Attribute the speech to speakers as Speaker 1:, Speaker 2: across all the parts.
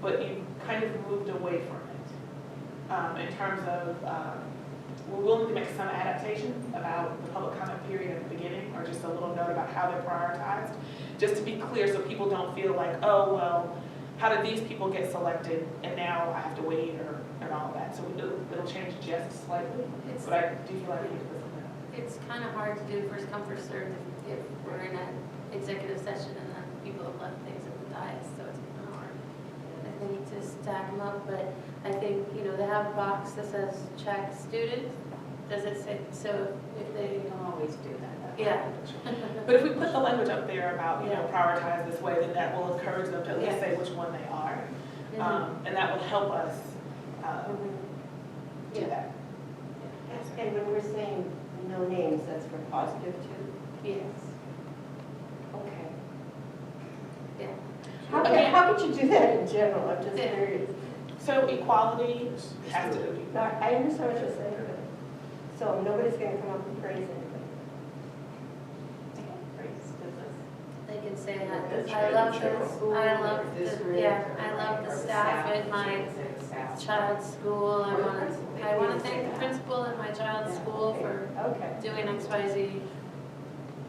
Speaker 1: but you kind of moved away from it in terms of we're willing to make some adaptations about the public comment period at the beginning, or just a little note about how they're prioritized, just to be clear so people don't feel like, oh, well, how did these people get selected and now I have to wait or and all of that. So it'll change just slightly, but I do feel like we need to put something out.
Speaker 2: It's kind of hard to do first come, first served if we're in an executive session and then people have left things at the dais, so it's kind of hard. I think to stack them up, but I think, you know, they have a box that says check student. Does it say, so if they,
Speaker 3: You don't always do that.
Speaker 2: yeah.
Speaker 1: But if we put the language up there about, you know, prioritize this way, then that will encourage them to at least say which one they are. And that will help us do that.
Speaker 4: And when we're saying no names, that's for positive too?
Speaker 2: Yes.
Speaker 4: Okay.
Speaker 2: Yeah.
Speaker 4: How could you do that in general? I'm just
Speaker 2: Yeah.
Speaker 4: curious.
Speaker 1: So equality has to be.
Speaker 4: No, I understand what you're saying, but, so nobody's gonna come up and praise anybody.
Speaker 2: They can say,
Speaker 3: That's
Speaker 2: I love
Speaker 3: right.
Speaker 2: this, I love I love the staff at my child's school, I want to thank the principal at my child's school for
Speaker 4: Okay.
Speaker 2: doing X, Y, Z.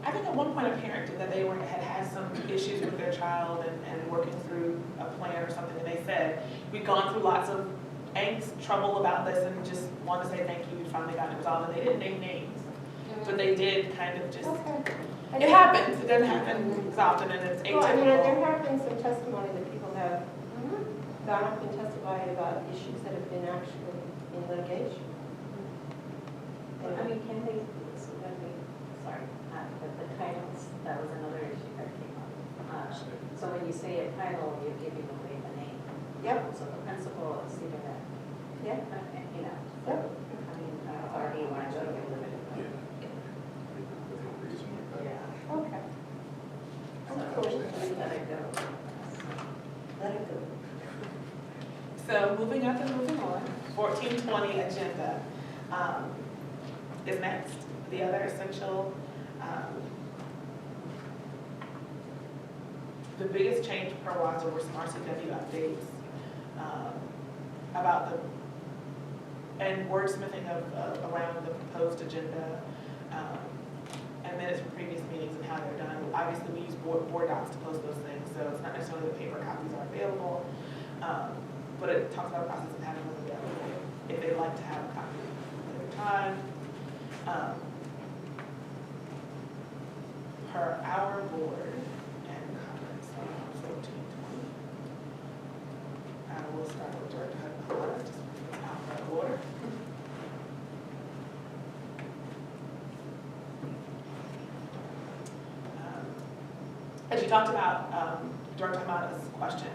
Speaker 1: I think at one point a parent did that they had some issues with their child and working through a plan or something, and they said, we've gone through lots of angst, trouble about this, and just wanted to say thank you, we finally got it resolved, and they didn't name names, but they did kind of just,
Speaker 4: Okay.
Speaker 1: it happens, it doesn't happen as often, and it's
Speaker 4: Well, I mean, there
Speaker 1: atypical.
Speaker 4: have been some testimony that people have gone up and testified about issues that have been actually in litigation.
Speaker 3: I mean, can they, so when we, sorry, but the titles, that was another issue that came up. So when you say a title, you're giving away the name.
Speaker 4: Yep.
Speaker 3: So the principal is either that,
Speaker 4: Yeah.
Speaker 3: you know, so,
Speaker 4: Yep.
Speaker 3: I mean, or do you want to go to a limited? Yeah.
Speaker 4: Okay.
Speaker 3: So,
Speaker 4: Cool.
Speaker 3: we let it go.
Speaker 4: Let it go.
Speaker 1: So moving up and moving on, 1420 agenda is next. The other essential, the biggest change per WASA were some RCW updates about the, and wordsmithing of around the proposed agenda and minutes from previous meetings and how they're done. Obviously, we use board docs to post those things, so it's not necessarily the paper copies are available. But it talks about the process of having them available if they'd like to have a copy at a time. Per our board and comments on 1420. I will start with Director Hudson, just out of order. As you talked about, Director Hamada's question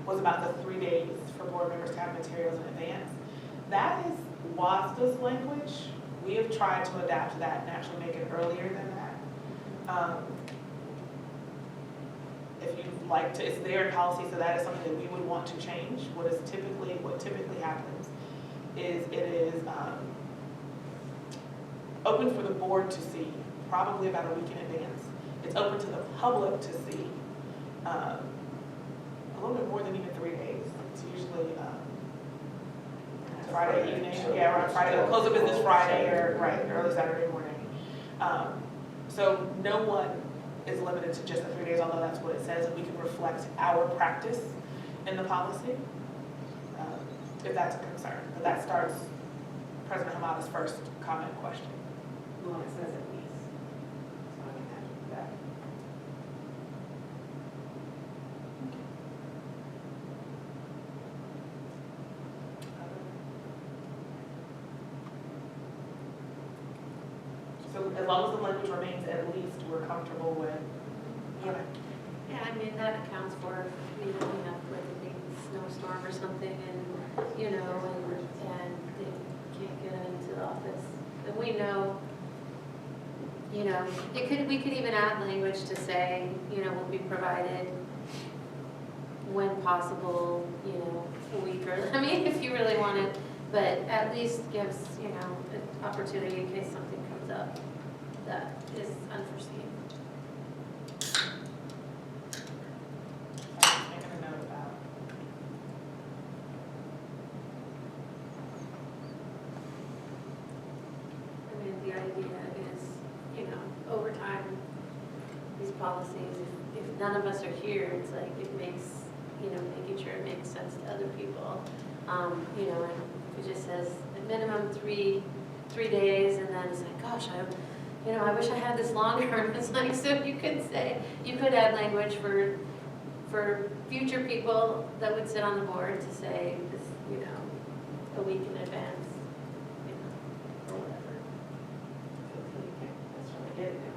Speaker 1: was about the 3 days for board members to have materials in advance. That is WASDA's language. We have tried to adapt that and actually make it earlier than that. If you'd like to, it's there in policy, so that is something that we would want to change. What typically happens is it is open for the board to see, probably about a week in advance. It's open to the public to see. A little bit more than even 3 days. It's usually Friday evening, yeah, around Friday, close of business Friday or early Saturday morning. So no one is limited to just the 3 days, although that's what it says, and we can reflect our practice in the policy, if that's a concern. But that starts President Hamada's first comment question.
Speaker 3: Well, it says at least. So I can add that.
Speaker 1: So as long as the language remains at least, we're comfortable with. Okay.
Speaker 2: Yeah, I mean, that accounts for, you know, we have like a big snowstorm or something and, you know, and they can't get into the office. And we know, you know, we could even add language to say, you know, will be provided when possible, you know, a week or, I mean, if you really want it, but at least gives, you know, an opportunity in case something comes up that is unforeseen.
Speaker 1: I'm just making a note about
Speaker 2: us are here, it's like, it makes, making sure it makes sense to other people. And if it just says a minimum three days, and then it's like, gosh, I wish I had this longer. It's like, so you could add language for future people that would sit on the board to say this, a week in advance, or whatever.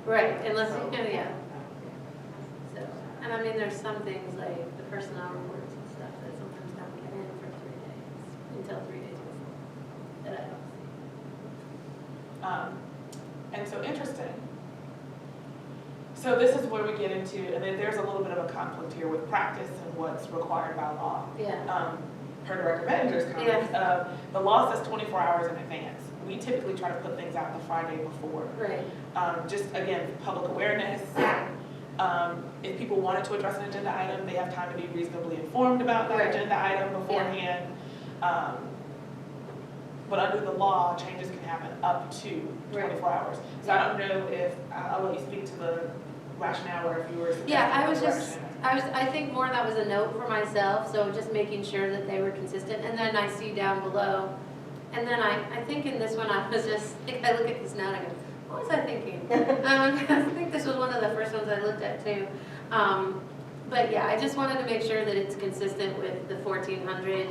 Speaker 2: Right, unless you can, yeah. So, and I mean, there's some things like the personnel reports and stuff that sometimes don't get in for 3 days, until 3 days before, that I don't see.
Speaker 1: And so interesting. So this is where we get into, and then there's a little bit of a conflict here with practice and what's required by law.
Speaker 2: Yeah.
Speaker 1: Per Director Manager's comments, the law says 24 hours in advance. We typically try to put things out the Friday before.
Speaker 2: Right.
Speaker 1: Just again, public awareness. If people wanted to address an agenda item, they have time to be reasonably informed about that
Speaker 2: Right.
Speaker 1: agenda item beforehand. But under the law, changes can happen up to 24 hours. So I don't know if, I'll let you speak to the rationale or if you were suggesting
Speaker 2: Yeah,
Speaker 1: direction.
Speaker 2: I think more that was a note for myself, so just making sure that they were consistent. And then I see down below, and then I think in this one, I was just, I look at this now and I go, what was I thinking? I think this was one of the first ones I looked at too. But yeah, I just wanted to make sure that it's consistent with the 1400.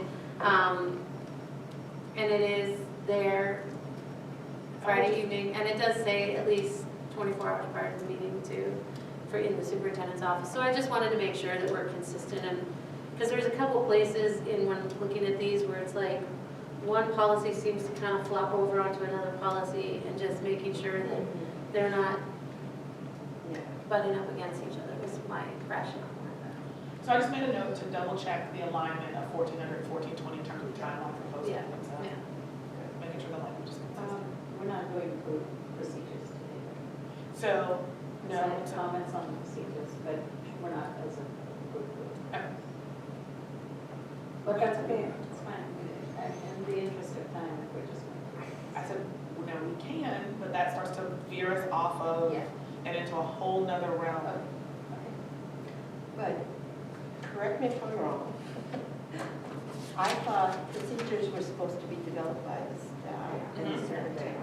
Speaker 2: And it is there Friday evening, and it does say at least 24 hours prior to the meeting for in the superintendent's office. So I just wanted to make sure that we're consistent, and because there's a couple places when looking at these where it's like one policy seems to kind of flop over onto another policy, and just making sure that they're not butting up against each other was my rationale.
Speaker 1: So I just made a note to double check the alignment of 1400 and 1420 in terms of the timeline for posting.
Speaker 2: Yeah.
Speaker 1: So,
Speaker 2: Yeah.
Speaker 1: making sure the language is consistent.
Speaker 3: We're not doing procedures today.
Speaker 1: So, no.
Speaker 3: Some comments on the procedures, but we're not as a group.
Speaker 1: Okay.
Speaker 3: But that's okay, it's fine. In the interest of time, if we're just.
Speaker 1: I said, well, no, we can, but that starts to veer us off of
Speaker 3: Yeah.
Speaker 1: and into a whole nother realm.
Speaker 4: But, correct me if I'm wrong, I thought procedures were supposed to be developed by the staff and the secretary.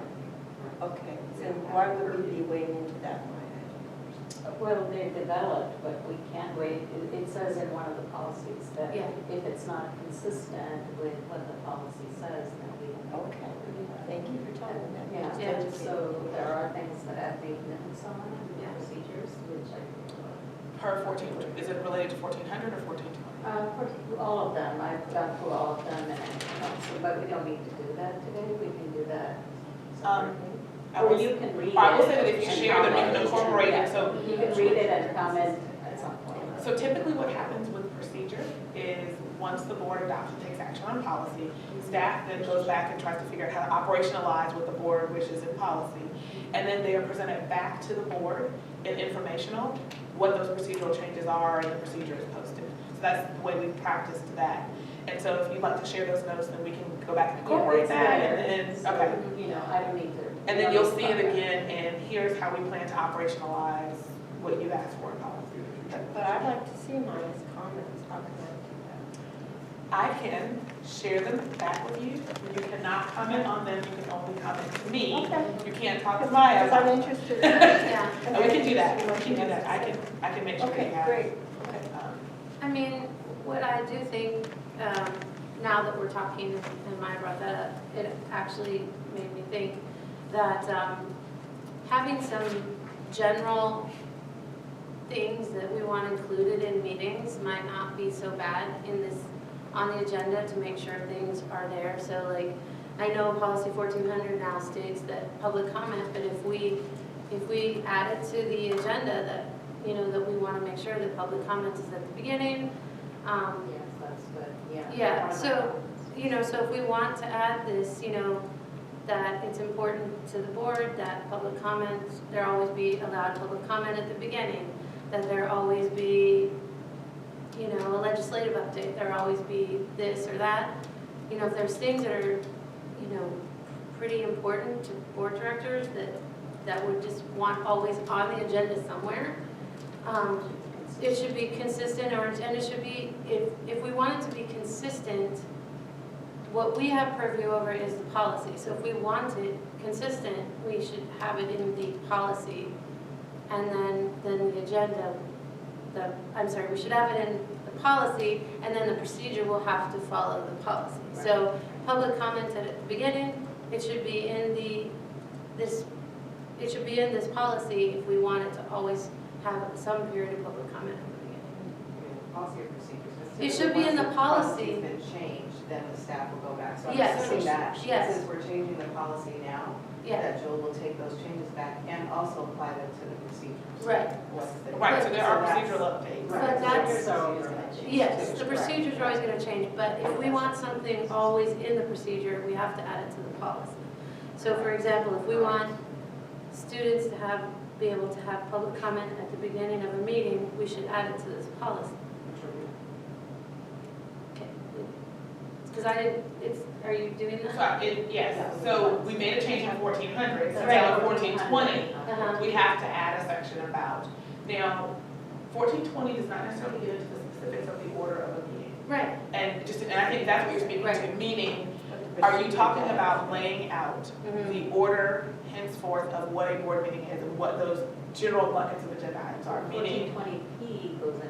Speaker 4: Okay, so why would we be weighing into that line item?
Speaker 3: Well, they're developed, but we can't wait. It says in one of the policies that
Speaker 2: Yeah.
Speaker 3: if it's not consistent with what the policy says, then we don't.
Speaker 4: Okay, thank you for telling me that.
Speaker 3: Yeah, so there are things that have maintenance on
Speaker 2: Yeah.
Speaker 3: procedures, which I.
Speaker 1: Per 14, is it related to 1400 or 1420?
Speaker 3: All of them, I've gone through all of them, but we don't need to do that today, we can do that separately.
Speaker 1: I
Speaker 3: Or
Speaker 1: will-
Speaker 3: you can read it.
Speaker 1: I will say that if you
Speaker 3: and
Speaker 1: share them, you
Speaker 3: comment.
Speaker 1: can incorporate it,
Speaker 3: Yeah.
Speaker 1: so.
Speaker 3: You can read it and comment at some point.
Speaker 1: So typically what happens with procedure is once the board adopts and takes action on policy, staff then goes back and tries to figure out how to operationalize what the board wishes in policy. And then they are presented back to the board in informational, what those procedural changes are, and the procedure is posted. So that's the way we practiced that. And so if you'd like to share those notes, then we can go back and incorporate that, and then, okay.
Speaker 3: You know, I don't need to.
Speaker 1: And then you'll see it again, and here's how we plan to operationalize what you asked for in policy.
Speaker 4: But I'd like to see mine as comments, how can I do that?
Speaker 1: I can share them back with you. You cannot comment on them, you can only comment to me.
Speaker 4: Okay.
Speaker 1: You can't talk to Maya
Speaker 4: Because I'm
Speaker 1: about it.
Speaker 4: interested.
Speaker 2: Yeah.
Speaker 1: And we can do that, we can do that. I can make sure you
Speaker 4: Okay,
Speaker 1: have.
Speaker 4: great. Okay.
Speaker 2: I mean, what I do think, now that we're talking, and Maya brought that up, it actually made me think that having some general things that we want included in meetings might not be so bad in this, on the agenda, to make sure things are there. So like, I know policy 1400 now states that public comment, but if we add it to the agenda that, that we want to make sure that public comment is at the beginning.
Speaker 3: Yes, that's good, yeah.
Speaker 2: Yeah, so, so if we want to add this, that it's important to the board that public comments, there always be allowed public comment at the beginning, that there always be, a legislative update, there always be this or that. If there's things that are, pretty important to board directors that would just want always on the agenda somewhere, it should be consistent, and it should be, if we want it to be consistent, what we have purview over is the policy. So if we want it consistent, we should have it in the policy. And then the agenda, we should have it in the policy, and then the procedure will have to follow the policy. So public comment at the beginning, it should be in this policy if we want it to always have some period of public comment at the beginning.
Speaker 5: Policy or procedures.
Speaker 2: It should be in the policy.
Speaker 5: Once the policy's been changed, then the staff will go back. So I'm
Speaker 2: Yes.
Speaker 5: assuming that,
Speaker 2: Yes.
Speaker 5: since we're changing the policy now,
Speaker 2: Yeah,
Speaker 5: that Joel will take those changes back and also apply them to the procedures.
Speaker 2: right.
Speaker 5: What's the-
Speaker 1: Right, so there are
Speaker 5: So that's-
Speaker 1: procedural updates.
Speaker 2: But
Speaker 5: Right,
Speaker 2: that's-
Speaker 5: so procedures are gonna change
Speaker 2: Yes,
Speaker 5: too.
Speaker 2: the procedures are always gonna change, but if we want something always in the procedure, we have to add it to the policy. So for example, if we want students to be able to have public comment at the beginning of a meeting, we should add it to this policy. Because are you doing
Speaker 1: So,
Speaker 2: that?
Speaker 1: yes, so we made a change in 1400, so
Speaker 2: Right.
Speaker 1: now in 1420,
Speaker 2: Uh-huh.
Speaker 1: we have to add a section about. Now, 1420 does not necessarily get into the specifics of the order of a meeting.
Speaker 2: Right,
Speaker 1: And I think that's what you're speaking to,
Speaker 2: Right.
Speaker 1: meaning, are you talking about laying out
Speaker 2: Mhm.
Speaker 1: the order henceforth of what a board meeting is and what those general buckets of agenda items are, meaning,
Speaker 3: 1420P goes in.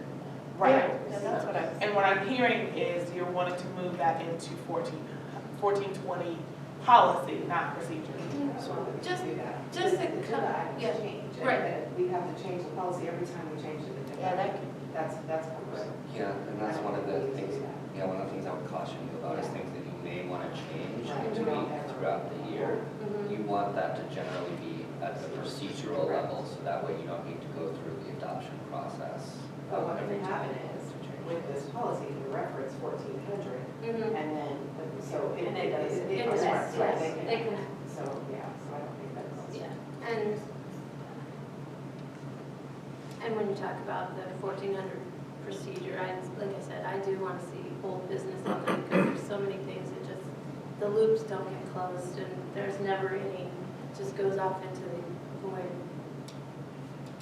Speaker 1: right?
Speaker 4: Yeah, that's what I was.
Speaker 1: And what I'm hearing is you're wanting to move that into 1420 policy, not procedure.
Speaker 5: So we can
Speaker 2: Just-
Speaker 5: do that.
Speaker 2: just
Speaker 5: The
Speaker 2: to
Speaker 5: agenda
Speaker 2: come-
Speaker 5: items
Speaker 2: yeah.
Speaker 5: change, and
Speaker 2: Right.
Speaker 5: then we have to change the policy every time we change the agenda.
Speaker 4: Yeah, that
Speaker 5: That's correct.
Speaker 6: Yeah, and that's one of the things, one of the things I would caution you about is things that you may want to change and tweak throughout the year.
Speaker 2: Mhm.
Speaker 6: You want that to generally be at the procedural level, so that way you don't need to go through the adoption process
Speaker 5: But what
Speaker 6: every
Speaker 5: can
Speaker 6: time.
Speaker 5: happen is, with this policy, we reference 1400,
Speaker 2: Mhm.
Speaker 5: and then, so it
Speaker 3: And it does.
Speaker 5: it
Speaker 2: It
Speaker 5: goes
Speaker 2: does,
Speaker 5: right,
Speaker 2: yes,
Speaker 5: they can-
Speaker 2: it can,
Speaker 5: So, yeah, so I don't think that's.
Speaker 2: yeah. And when you talk about the 1400 procedure, like I said, I do want to see old business in there because there's so many things that just, the loops don't get closed and there's never any, just goes off into the void.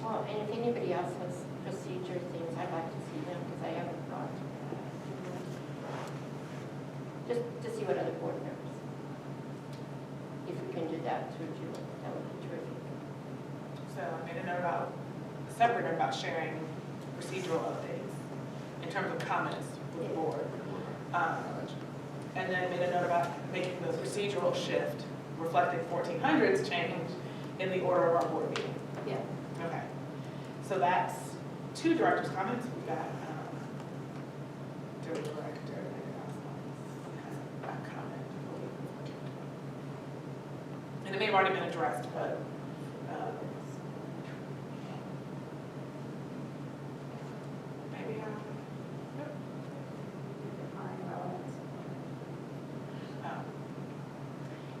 Speaker 4: Well, and if anybody else has procedure things, I'd like to see them because I haven't thought. Just to see what other board members. If we can do that through June, that would be terrific.
Speaker 1: So I made a note about, a separate note about sharing procedural updates in terms of comments with the board. And then I made a note about making the procedural shift reflecting 1400's change in the order of our board meeting.
Speaker 2: Yeah.
Speaker 1: Okay. So that's two directors' comments. We've got Director, anything else has a comment. And it may have already been addressed, but maybe,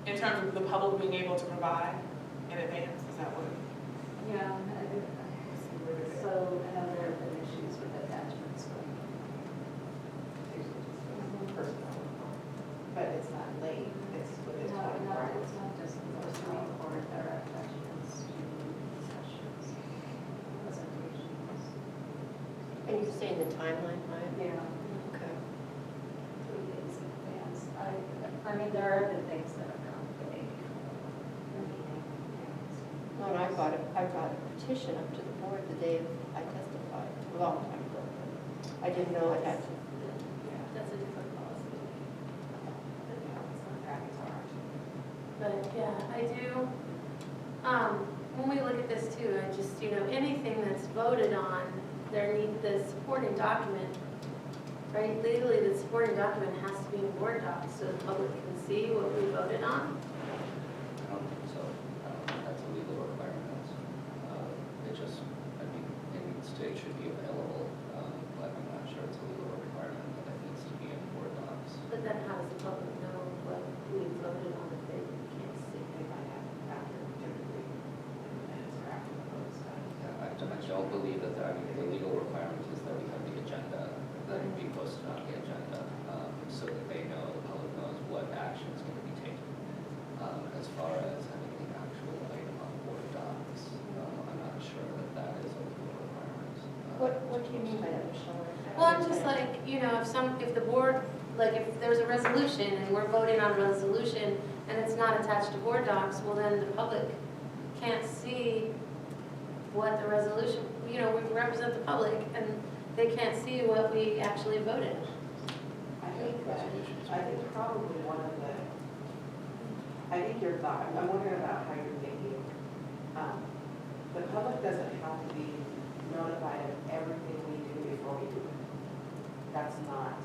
Speaker 1: in terms of the public being able to provide in advance, is that what?
Speaker 3: Yeah, so I know there have been issues with attachments,
Speaker 5: Personal. But it's not late, it's within 24 hours.
Speaker 3: it's not just those to record, there are attachments to sessions, presentations.
Speaker 4: And you say in the timeline, right?
Speaker 3: Yeah,
Speaker 4: Okay.
Speaker 3: 3 days in advance. I mean, there have been things that have come the day before the meeting.
Speaker 4: Well, I brought a petition up to the board the day I testified, a long time ago. I didn't know it had to.
Speaker 2: That's a different policy.
Speaker 5: Back into our action.
Speaker 2: But yeah, I do, when we look at this too, I just, anything that's voted on, the supporting document, right? Legally, the supporting document has to be in Word docs so the public can see what we voted on.
Speaker 6: I don't think so. I don't think that's a legal requirement. It should be available, but I'm not sure it's a legal requirement that it needs to be in Word docs.
Speaker 2: But then how does the public know what we voted on if they can't see?
Speaker 5: They might have after, typically, in the minutes or after the vote is done.
Speaker 6: Yeah, I don't believe that, the legal requirement is that we have the agenda, that it be posted on the agenda, so that they know, the public knows what action is going to be taken. As far as having the actual item on Word docs, I'm not sure that that is a legal requirement.
Speaker 4: What do you
Speaker 2: just like, you know, if the board, like if there's a resolution and we're voting on a resolution and it's not attached to board docs, well then the public can't see what the resolution, you know, we represent the public and they can't see what we actually voted on.
Speaker 5: I think probably one of the, I think your thought, I'm wondering about how you're thinking. The public doesn't have to be notified of everything we do before we do it. That's not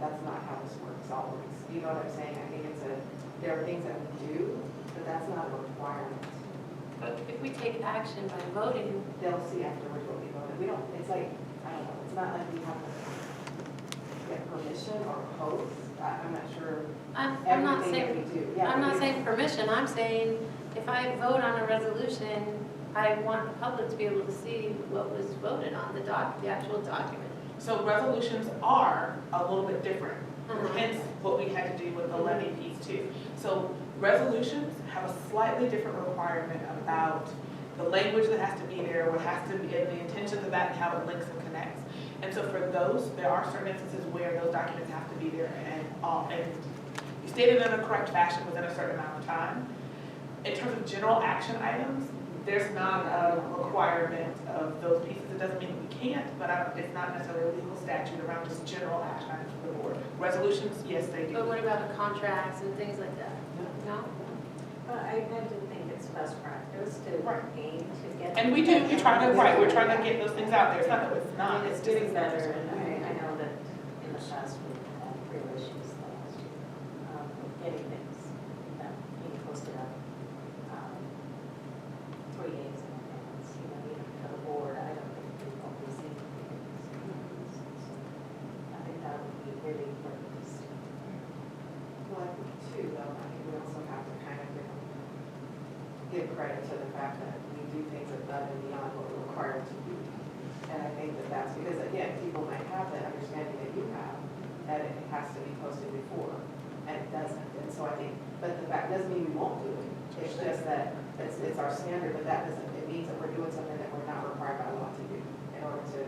Speaker 5: how this works always. You know what I'm saying? I think there are things that we do, but that's not a requirement.
Speaker 2: But if we take action by voting,
Speaker 5: They'll see afterwards what we voted. We don't, it's like, I don't know, it's not like we have to get permission or post. I'm not sure
Speaker 2: I'm not
Speaker 5: everything that we
Speaker 2: saying,
Speaker 5: do. Yeah,
Speaker 2: I'm not
Speaker 5: we-
Speaker 2: saying permission, I'm saying if I vote on a resolution, I want the public to be able to see what was voted on, the actual document.
Speaker 1: So resolutions are a little bit different,
Speaker 2: Uh-huh.
Speaker 1: hence what we had to do with the levy piece too. So resolutions have a slightly different requirement about the language that has to be there, what has to be, and the intentions of that, and how it links and connects. And so for those, there are certain instances where those documents have to be there and you state it in a correct fashion within a certain amount of time. In terms of general action items, there's not a requirement of those pieces. It doesn't mean that we can't, but it's not necessarily a legal statute around just general action items for the board. Resolutions, yes, they do.
Speaker 2: But what about the contracts and things like that? No?
Speaker 3: But I do think it's best practice to
Speaker 1: Right.
Speaker 3: aim to get.
Speaker 1: And we do, we're trying to get those things out there. It's not that it's
Speaker 3: I
Speaker 1: not,
Speaker 3: mean,
Speaker 1: it's
Speaker 3: it's
Speaker 1: just.
Speaker 3: getting better, and I know that in the past we've had real issues last year, getting things that being posted up 3 days in advance, you know, even to the board, I don't think we've always seen things. I think that would be really important to see.
Speaker 5: Well, I think too, though, I think we also have to kind of give credit to the fact that we do things above and beyond what we're required to do. And I think that that's because, again, people might have the understanding that you have, that it has to be posted before, and it doesn't. And so I think, but the fact doesn't mean we won't do it. It's just that it's our standard, but that doesn't, it means that we're doing something that we're not required by law to do in order to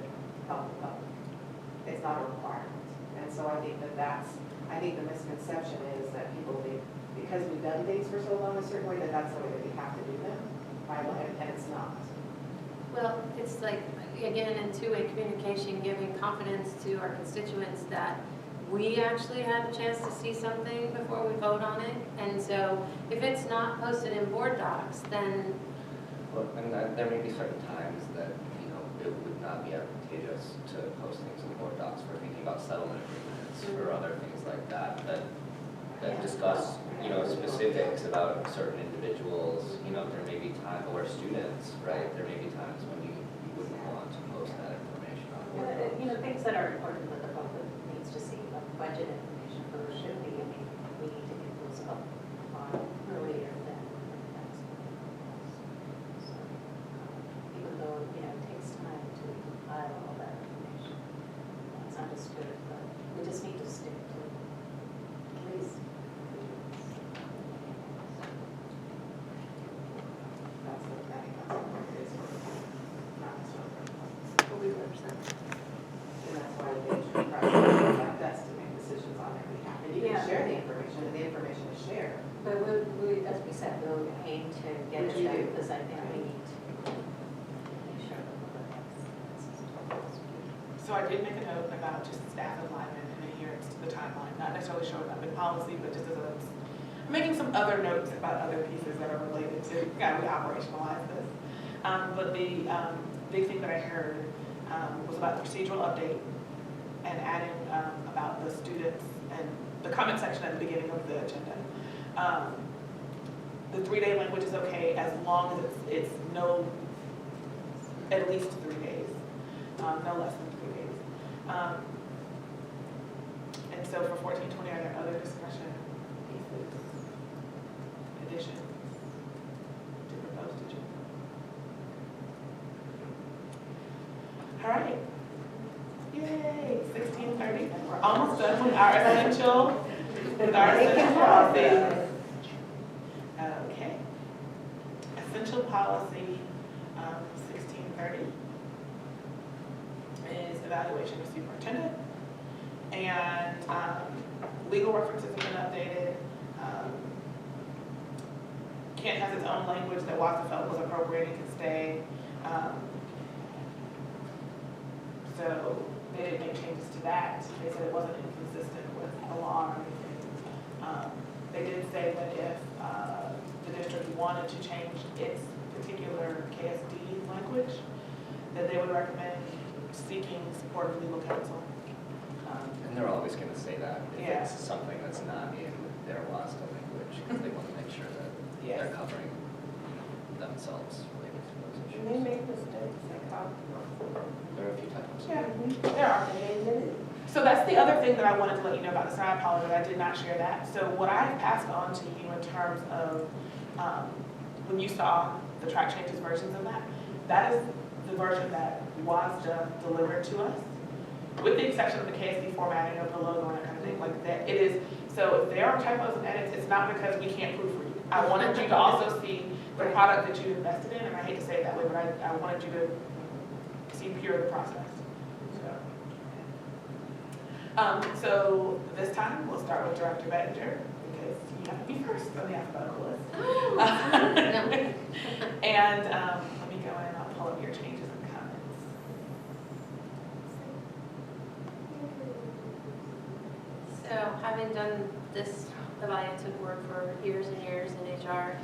Speaker 5: help the public. It's not a requirement. And so I think I think the misconception is that people think, because we've done things for so long a certain way, that that's the way that we have to do them, by law, and it's not.
Speaker 2: Well, it's like, again, in two-way communication, giving confidence to our constituents that we actually have a chance to see something before we vote on it. And so if it's not posted in board docs, then,
Speaker 6: Well, and there may be certain times that, you know, it would not be advantageous to post things in board docs for thinking about settlement agreements or other things like that, that discuss, you know, specifics about certain individuals. You know, there may be times, or students, right? There may be times when you wouldn't want to post that information on board docs.
Speaker 3: You know, things that are important that the public needs to see, like budget information for the should be, I mean, we need to get those up earlier than the next one. So, even though, you know, it takes time to compile all that information, it's understood, but we just need to stick to at least.
Speaker 5: That's the, I think that's what it is for, not necessarily.
Speaker 2: what we represent.
Speaker 5: And that's why they should try to elect us to make decisions on their behalf. And you can
Speaker 3: Yeah.
Speaker 5: share the information, and the information is shared.
Speaker 3: But we, as we said, we'll aim to get
Speaker 5: Which
Speaker 3: it
Speaker 5: you
Speaker 3: done,
Speaker 5: do.
Speaker 3: because I think we need to make sure that we're
Speaker 1: So I did make a note about just staff alignment and adherence to the timeline, not necessarily showing up in policy, but just as I'm making some other notes about other pieces that are related to how we operationalize this. But the big thing that I heard was about the procedural update and adding about the students and the comment section at the beginning of the agenda. The 3-day language is okay as long as it's no, at least 3 days, no less than 3 days. And so for 1420, are there other discussion pieces, additions to proposed agenda? All right. Yay, 16:30. We're almost done with our essential policy. Okay. Essential policy, 16:30 is evaluation of superintendent. And legal references have been updated. Kent has its own language that Watson felt was appropriate and could stay. So they didn't make changes to that. They said it wasn't inconsistent with the law or anything. They did say that if the district wanted to change its particular KSD language, that they would recommend seeking support of legal counsel.
Speaker 6: And they're always gonna say that if
Speaker 1: Yeah.
Speaker 6: it's something that's not in their WASTA language, because they wanna make sure that they're covering themselves related to those
Speaker 4: Can they
Speaker 6: issues.
Speaker 4: make mistakes? Like how?
Speaker 6: There are a few times.
Speaker 1: Yeah, there are.
Speaker 4: They admitted it.
Speaker 1: So that's the other thing that I wanted to let you know about this, and I apologize, I did not share that. So what I passed on to you in terms of, when you saw the track changes versions of that, that is the version that WASDA delivered to us, with the exception of the KSD formatting of the logo and that kind of thing, like that. It is, so if there are typos and edits, it's not because we can't proofread. I wanted you to also see the product that you invested in, and I hate to say it that way, but I wanted you to see pure the process. So this time, we'll start with Director Bettinger, because you have to be first on the alphabetical list.
Speaker 2: No.
Speaker 1: And let me go in and I'll pull up your changes and comments.
Speaker 2: So having done this evaluative work for years and years in HR,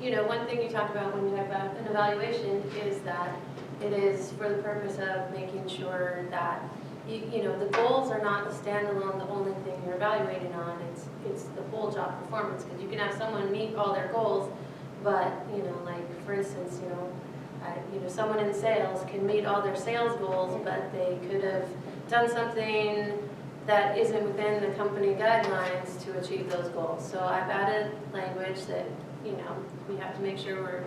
Speaker 2: you know, one thing you talk about when you have an evaluation is that it is for the purpose of making sure that you know, the goals are not the standalone, the only thing you're evaluating on. It's the whole job performance, because you can have someone meet all their goals, but, you know, like, for instance, you know, someone in sales can meet all their sales goals, but they could have done something that isn't within the company guidelines to achieve those goals. So I've added language that, you know, we have to make sure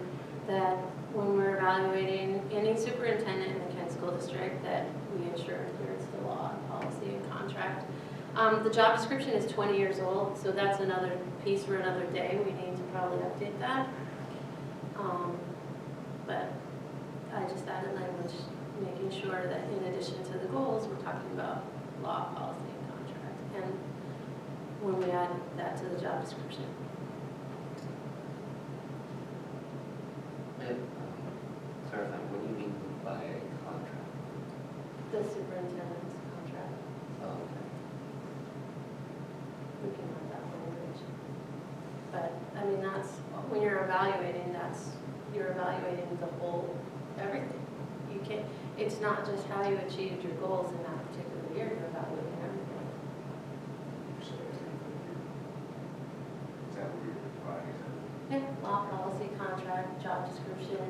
Speaker 2: that when we're evaluating any superintendent in the Kent School District, that we ensure adherence to law, policy, and contract. The job description is 20 years old, so that's another piece for another day. We need to probably update that. But I just added language, making sure that in addition to the goals, we're talking about law, policy, and contract. And when we add that to the job description.
Speaker 6: Clarify, what do you mean by contract?
Speaker 2: The superintendent's contract,
Speaker 6: Oh, okay.
Speaker 2: we can add that language. But, I mean, that's, when you're evaluating, you're evaluating the whole, everything. You can't, it's not just how you achieved your goals in that particular year, you're evaluating everything.
Speaker 7: Is that what you're providing?
Speaker 2: Yeah, law, policy, contract, job description,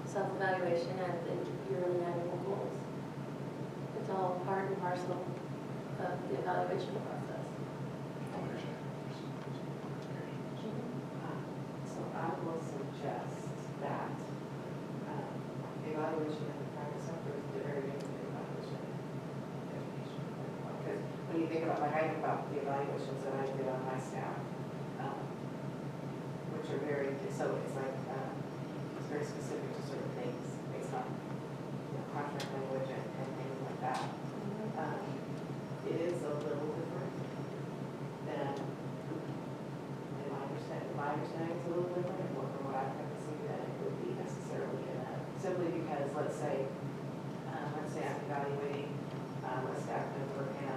Speaker 2: self-evaluation, and the yearly annual goals. It's all part and parcel of the evaluation process.
Speaker 5: So I will suggest that evaluation in the private sector is very different than evaluation in education. Because when you think about, like I think about the evaluations that I did on my staff, which are very, so it's like, it's very specific to certain things based on contract language and things like that. It is a little different than, in my understanding it's a little different and from what I've come to see than it would be necessarily in that. Simply because, let's say I'm evaluating a staff member and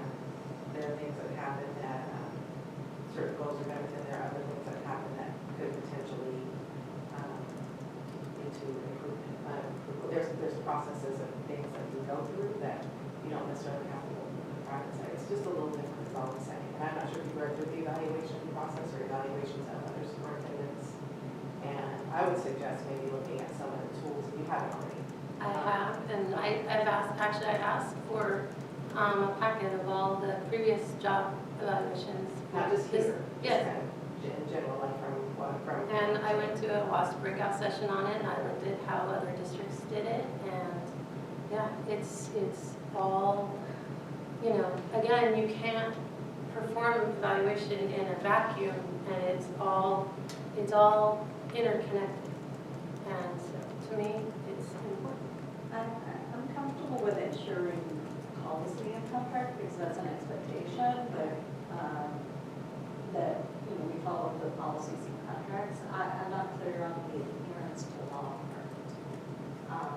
Speaker 5: there are things that happen that certain goals are met within there, other things that happen that could potentially lead to improvement. There's processes and things that we go through that you don't necessarily have to go through in the private side. It's just a little different, is all I'm saying. And I'm not sure if you've read through the evaluation process or evaluations of other superintendents. And I would suggest maybe looking at some of the tools, if you haven't already.
Speaker 2: I have, and I've asked for a packet of all the previous job evaluations.
Speaker 5: Not just
Speaker 2: This-
Speaker 5: here.
Speaker 2: Yes.
Speaker 5: Just kind of in general, like from.
Speaker 2: And I went to a WASP breakout session on it, and I looked at how other districts did it, and yeah, it's all, you know, again, you can't perform evaluation in a vacuum, and it's all interconnected. And so, to me, it's important.
Speaker 3: I'm comfortable with ensuring policy and contract, because that's an expectation, but, that, you know, we follow the policies and contracts. I'm not clear on the adherence to law part.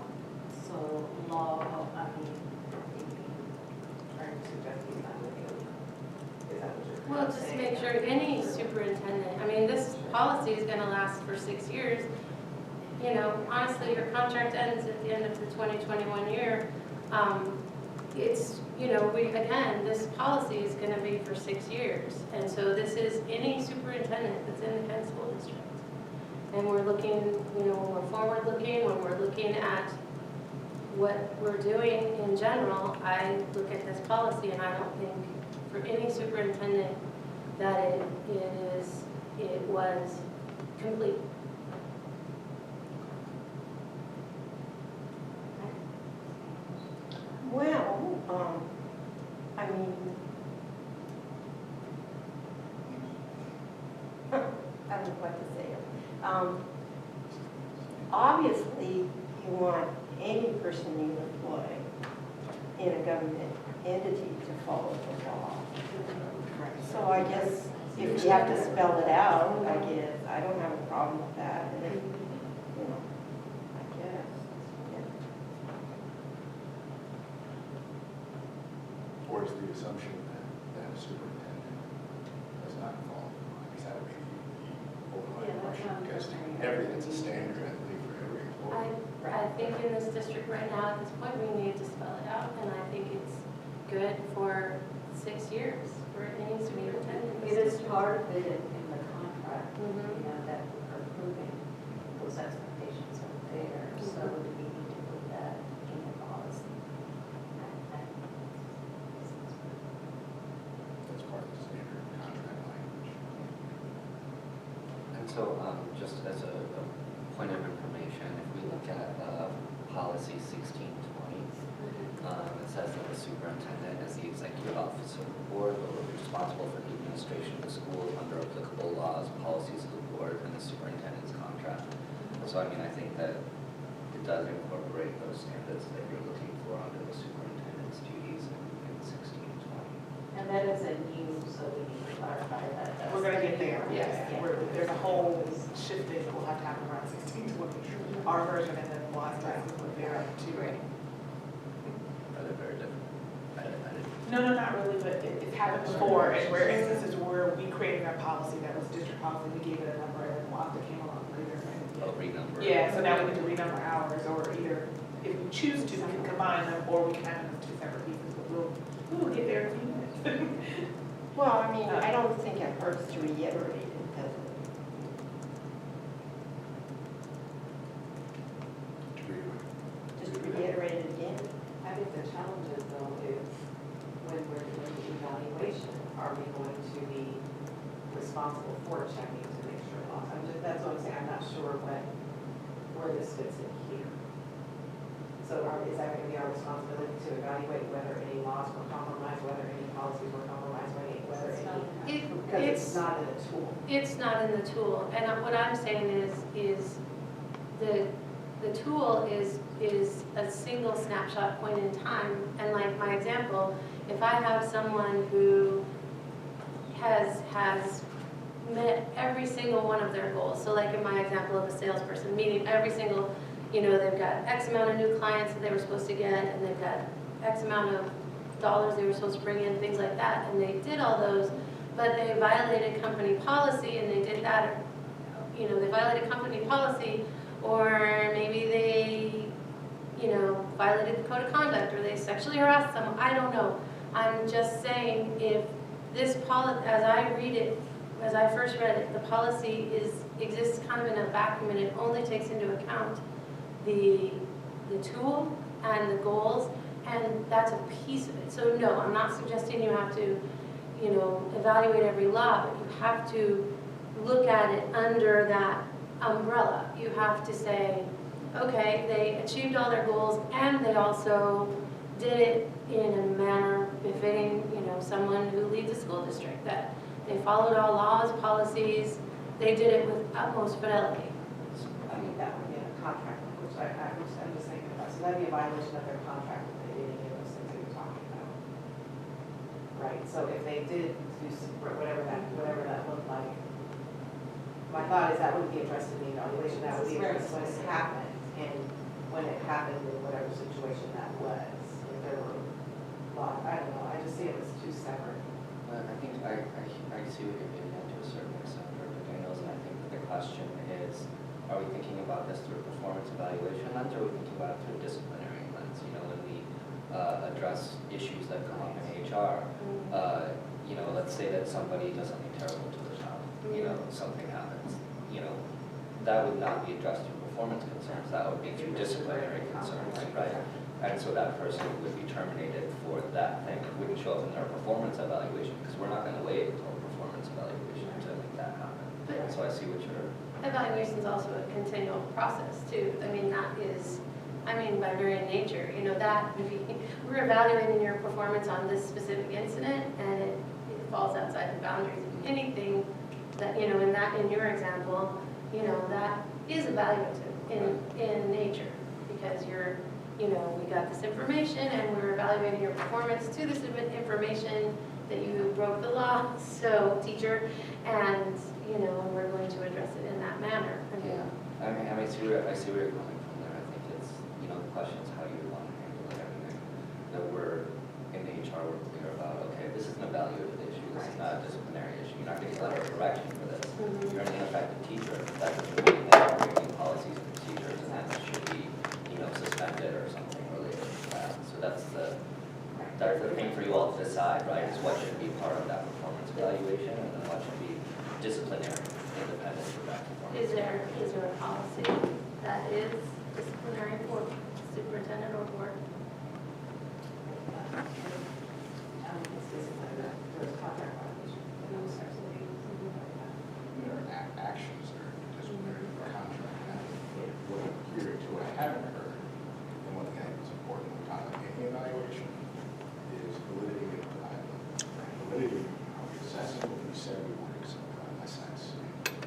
Speaker 3: So law, I mean,
Speaker 5: Trying to suggest he's not with you. Is that what you're
Speaker 2: Well, just
Speaker 5: saying?
Speaker 2: make sure any superintendent, I mean, this policy is gonna last for 6 years. You know, honestly, your contract ends at the end of the 2021 year. It's, you know, again, this policy is gonna be for 6 years. And so this is any superintendent that's in the Kent School District. And we're looking, you know, when we're forward looking, when we're looking at what we're doing in general, I look at this policy and I don't think for any superintendent that it was complete.
Speaker 4: Well, I mean, I don't know what to say. Obviously, you want any person you employ in a government entity to follow the law. So I guess if you have to spell it out, I guess, I don't have a problem with that. And then, you know, I guess, yeah.
Speaker 7: Or is the assumption that a superintendent does not follow the law? Because that would be the overlying question, because everything's a standard, I believe, for every employee.
Speaker 2: I think in this district right now, at this point, we need to spell it out, and I think it's good for 6 years for any superintendent.
Speaker 3: it is part of it in the contract, you
Speaker 2: Mhm.
Speaker 3: know, that we're approving, those expectations are there, so do we need to put that in the policy?
Speaker 7: That's part of the standard contract language.
Speaker 6: And so, just as a point of information, if we look at policy 1620, it says that the superintendent is the executive officer of the board, but will be responsible for the administration of the school under applicable laws, policies of the board, and the superintendent's contract. So, I mean, I think that it does incorporate those standards that you're looking for under the superintendent's duties in 1620.
Speaker 3: And that is a new, so we need to clarify that. that's-
Speaker 1: We're gonna get there,
Speaker 3: Yes,
Speaker 1: yes.
Speaker 3: yeah.
Speaker 1: There's a whole shifting that will have to happen around 1620. Our version and then we'll have to put their two.
Speaker 2: Right.
Speaker 6: Are they very different? I didn't.
Speaker 1: No, not really, but it's happened before, and where instances where we created our policy, that was district policy, we gave it a number, and then WASDA came along later.
Speaker 6: Oh, renumber.
Speaker 1: Yeah, so now we need to renumber ours, or either, if we choose to, we can combine them, or we can have them as two separate pieces, but we'll get there in a few minutes.
Speaker 4: Well, I mean, I don't think it hurts to reiterate it, does it? Just reiterate it again.
Speaker 5: I think the challenge is though is when we're doing the evaluation, are we going to be responsible for checking to make sure laws? That's what I'm saying, I'm not sure where this fits in here. So is that going to be our responsibility to evaluate whether any laws were compromised, whether any policies were compromised, whether any? Because it's not in the tool.
Speaker 2: It's not in the tool, and what I'm saying is the tool is a single snapshot point in time, and like my example, if I have someone who has met every single one of their goals, so like in my example of a salesperson, meeting every single, you know, they've got X amount of new clients that they were supposed to get, and they've got X amount of dollars they were supposed to bring in, things like that, and they did all those, but they violated company policy, and they did that, you know, they violated company policy, or maybe they, you know, violated the code of conduct, or they sexually harassed someone, I don't know. I'm just saying, if this policy, as I read it, as I first read it, the policy exists kind of in a vacuum, and it only takes into account the tool and the goals, and that's a piece of it. So no, I'm not suggesting you have to, you know, evaluate every law, but you have to look at it under that umbrella. You have to say, okay, they achieved all their goals, and they also did it in a manner befitting, you know, someone who leads a school district, that they followed all laws, policies, they did it with utmost fidelity.
Speaker 5: I think that would be a contract, which I'm just thinking about, so that'd be a violation of their contract if they right? So if they did do support, whatever that looked like, my thought is that would be addressed in the evaluation, that would be addressed when it happened, and when it happened in whatever situation that was. If there were, I don't know, I just see it as two separate.
Speaker 6: But I think I see what you're getting at to a certain extent, Dr. Daniels, and I think that the question is, are we thinking about this through a performance evaluation lens, or are we thinking about it through a disciplinary lens? You know, when we address issues that come up in HR, you know, let's say that somebody does something terrible to the child, you know, something happens, you know, that would not be addressed through performance concerns, that would be through disciplinary concerns, right? And so that person would be terminated for that thing. It wouldn't show up in their performance evaluation because we're not going to wait until performance evaluation to make that happen.
Speaker 2: But-
Speaker 6: So I see what you're.
Speaker 2: Evaluation is also a continual process too. I mean, that is, I mean, by very nature, you know, that, if we're evaluating your performance on this specific incident and it falls outside the boundaries of anything that, you know, in your example, you know, that is evaluative in nature because you're, you know, we got this information and we're evaluating your performance to this information that you broke the law, so teacher, and, you know, and we're going to address it in that manner. I mean,
Speaker 6: Yeah, I see where you're coming from there. I think it's, you know, the question is how you want to handle everything. That we're, in HR, we're clear about, okay, this is an evaluative issue, this is not a disciplinary issue. You're not getting a letter of correction for this. You're an ineffective teacher, that doesn't mean that you're making policies and procedures and that should be, you know, suspended or something related to that. So that's the thing for you all to decide, right, is what should be part of that performance evaluation and then what should be disciplinary, independent of that performance.
Speaker 2: Is there a policy that is disciplinary for superintendent or board?
Speaker 5: It's discipline, there's contract violation.
Speaker 7: There are actions that are disciplinary for contract. Now, what I'm hearing to what I haven't heard, and one thing I think is important when we're talking about any evaluation, is validity and reliability. Validity, are we assessing what we said we would assess?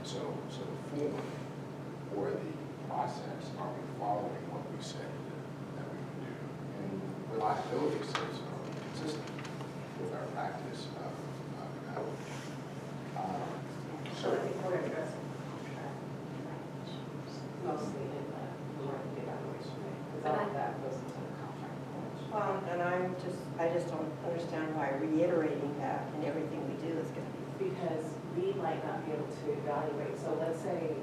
Speaker 7: So the form or the process, are we following what we said that we would do? And reliability says, are we consistent with our practice of evaluation?
Speaker 5: So I think we're addressing contract mostly in the evaluation, because all of that goes into the contract.
Speaker 4: Well, and I just don't understand why reiterating that in everything we do is going to be.
Speaker 5: Because we might not be able to evaluate, so let's say,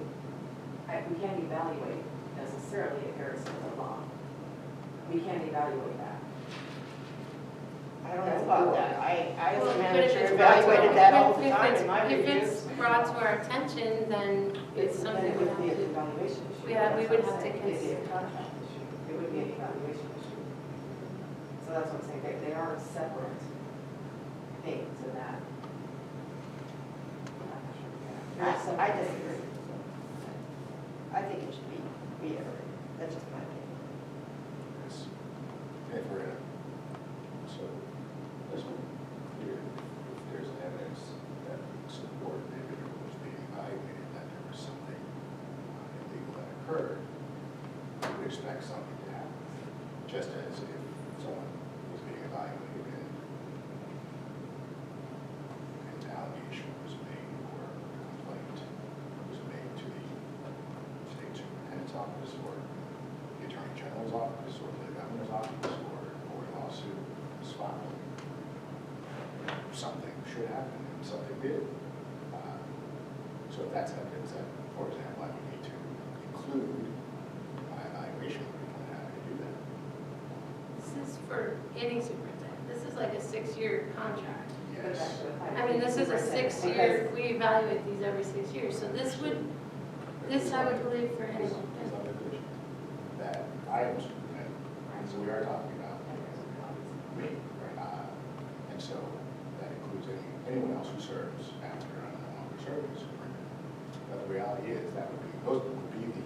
Speaker 5: we can't evaluate necessarily adherence to the law. We can't evaluate that.
Speaker 4: I don't know about that. I as
Speaker 2: Well,
Speaker 4: a
Speaker 2: but if
Speaker 4: manager,
Speaker 2: it's brought to
Speaker 4: evaluated
Speaker 2: our-
Speaker 4: that all the
Speaker 2: if
Speaker 4: time
Speaker 2: it's-
Speaker 4: in my
Speaker 2: If
Speaker 4: reviews.
Speaker 2: it's brought to our attention, then it's
Speaker 5: Then
Speaker 2: something
Speaker 5: it
Speaker 2: we
Speaker 5: would
Speaker 2: have
Speaker 5: be an
Speaker 2: to.
Speaker 5: evaluation issue.
Speaker 2: Yeah, we
Speaker 5: That's
Speaker 2: would
Speaker 5: what I'm
Speaker 2: have to
Speaker 5: saying. It'd be a contract issue. It would be an evaluation issue. So that's what I'm saying, they are separate things in that.
Speaker 4: I disagree. I think it should be reiterated. That's just my opinion.
Speaker 7: Yes. If we're in a, so, let's be clear, if there's evidence that would support the individual who's being evaluated, that there was something illegal that occurred, we would expect something to happen. Just as if someone was being evaluated and an allegation was made or a complaint was made to the state superintendent's office or the attorney general's office or the governor's office or a lawsuit was filed. Something should happen and something did. So if that's evidence that, for example, I would need to include my evaluation, we're happy to do that.
Speaker 2: This is for any superintendent. This is like a 6-year contract.
Speaker 7: Yes.
Speaker 2: I mean, this is a 6-year, we evaluate these every 6 years, so this I would believe for anyone.
Speaker 7: There's other issues that I am superintendent, and so we are talking about me. And so that includes anyone else who serves after I'm no longer serving as superintendent. But the reality is, those would be the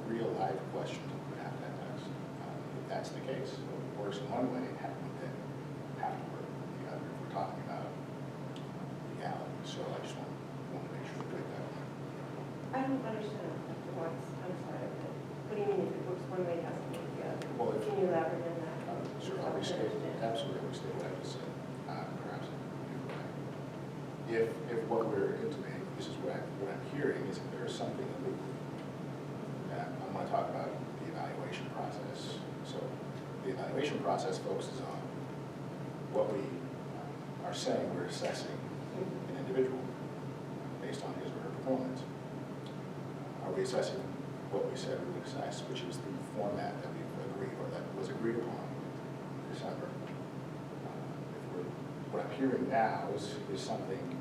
Speaker 7: real life questions that we would have to ask. If that's the case, if it works in one way, it would then have to work in the other if we're talking about legality. So I just want to make sure we get that one.
Speaker 4: I don't understand. I'm sorry. What do you mean if it works one way, it has to work the other?
Speaker 7: Well, if-
Speaker 4: Can you elaborate on that?
Speaker 7: Sure, I'll restate, absolutely, restate what I just said, perhaps. if what we're intimating, this is what I'm hearing, is that there's something illegal. And I want to talk about the evaluation process. So the evaluation process focuses on what we are saying we're assessing an individual based on his or her performance. Are we assessing what we said we would assess, which is the format that we've agreed, or that was agreed upon in December? What I'm hearing now is something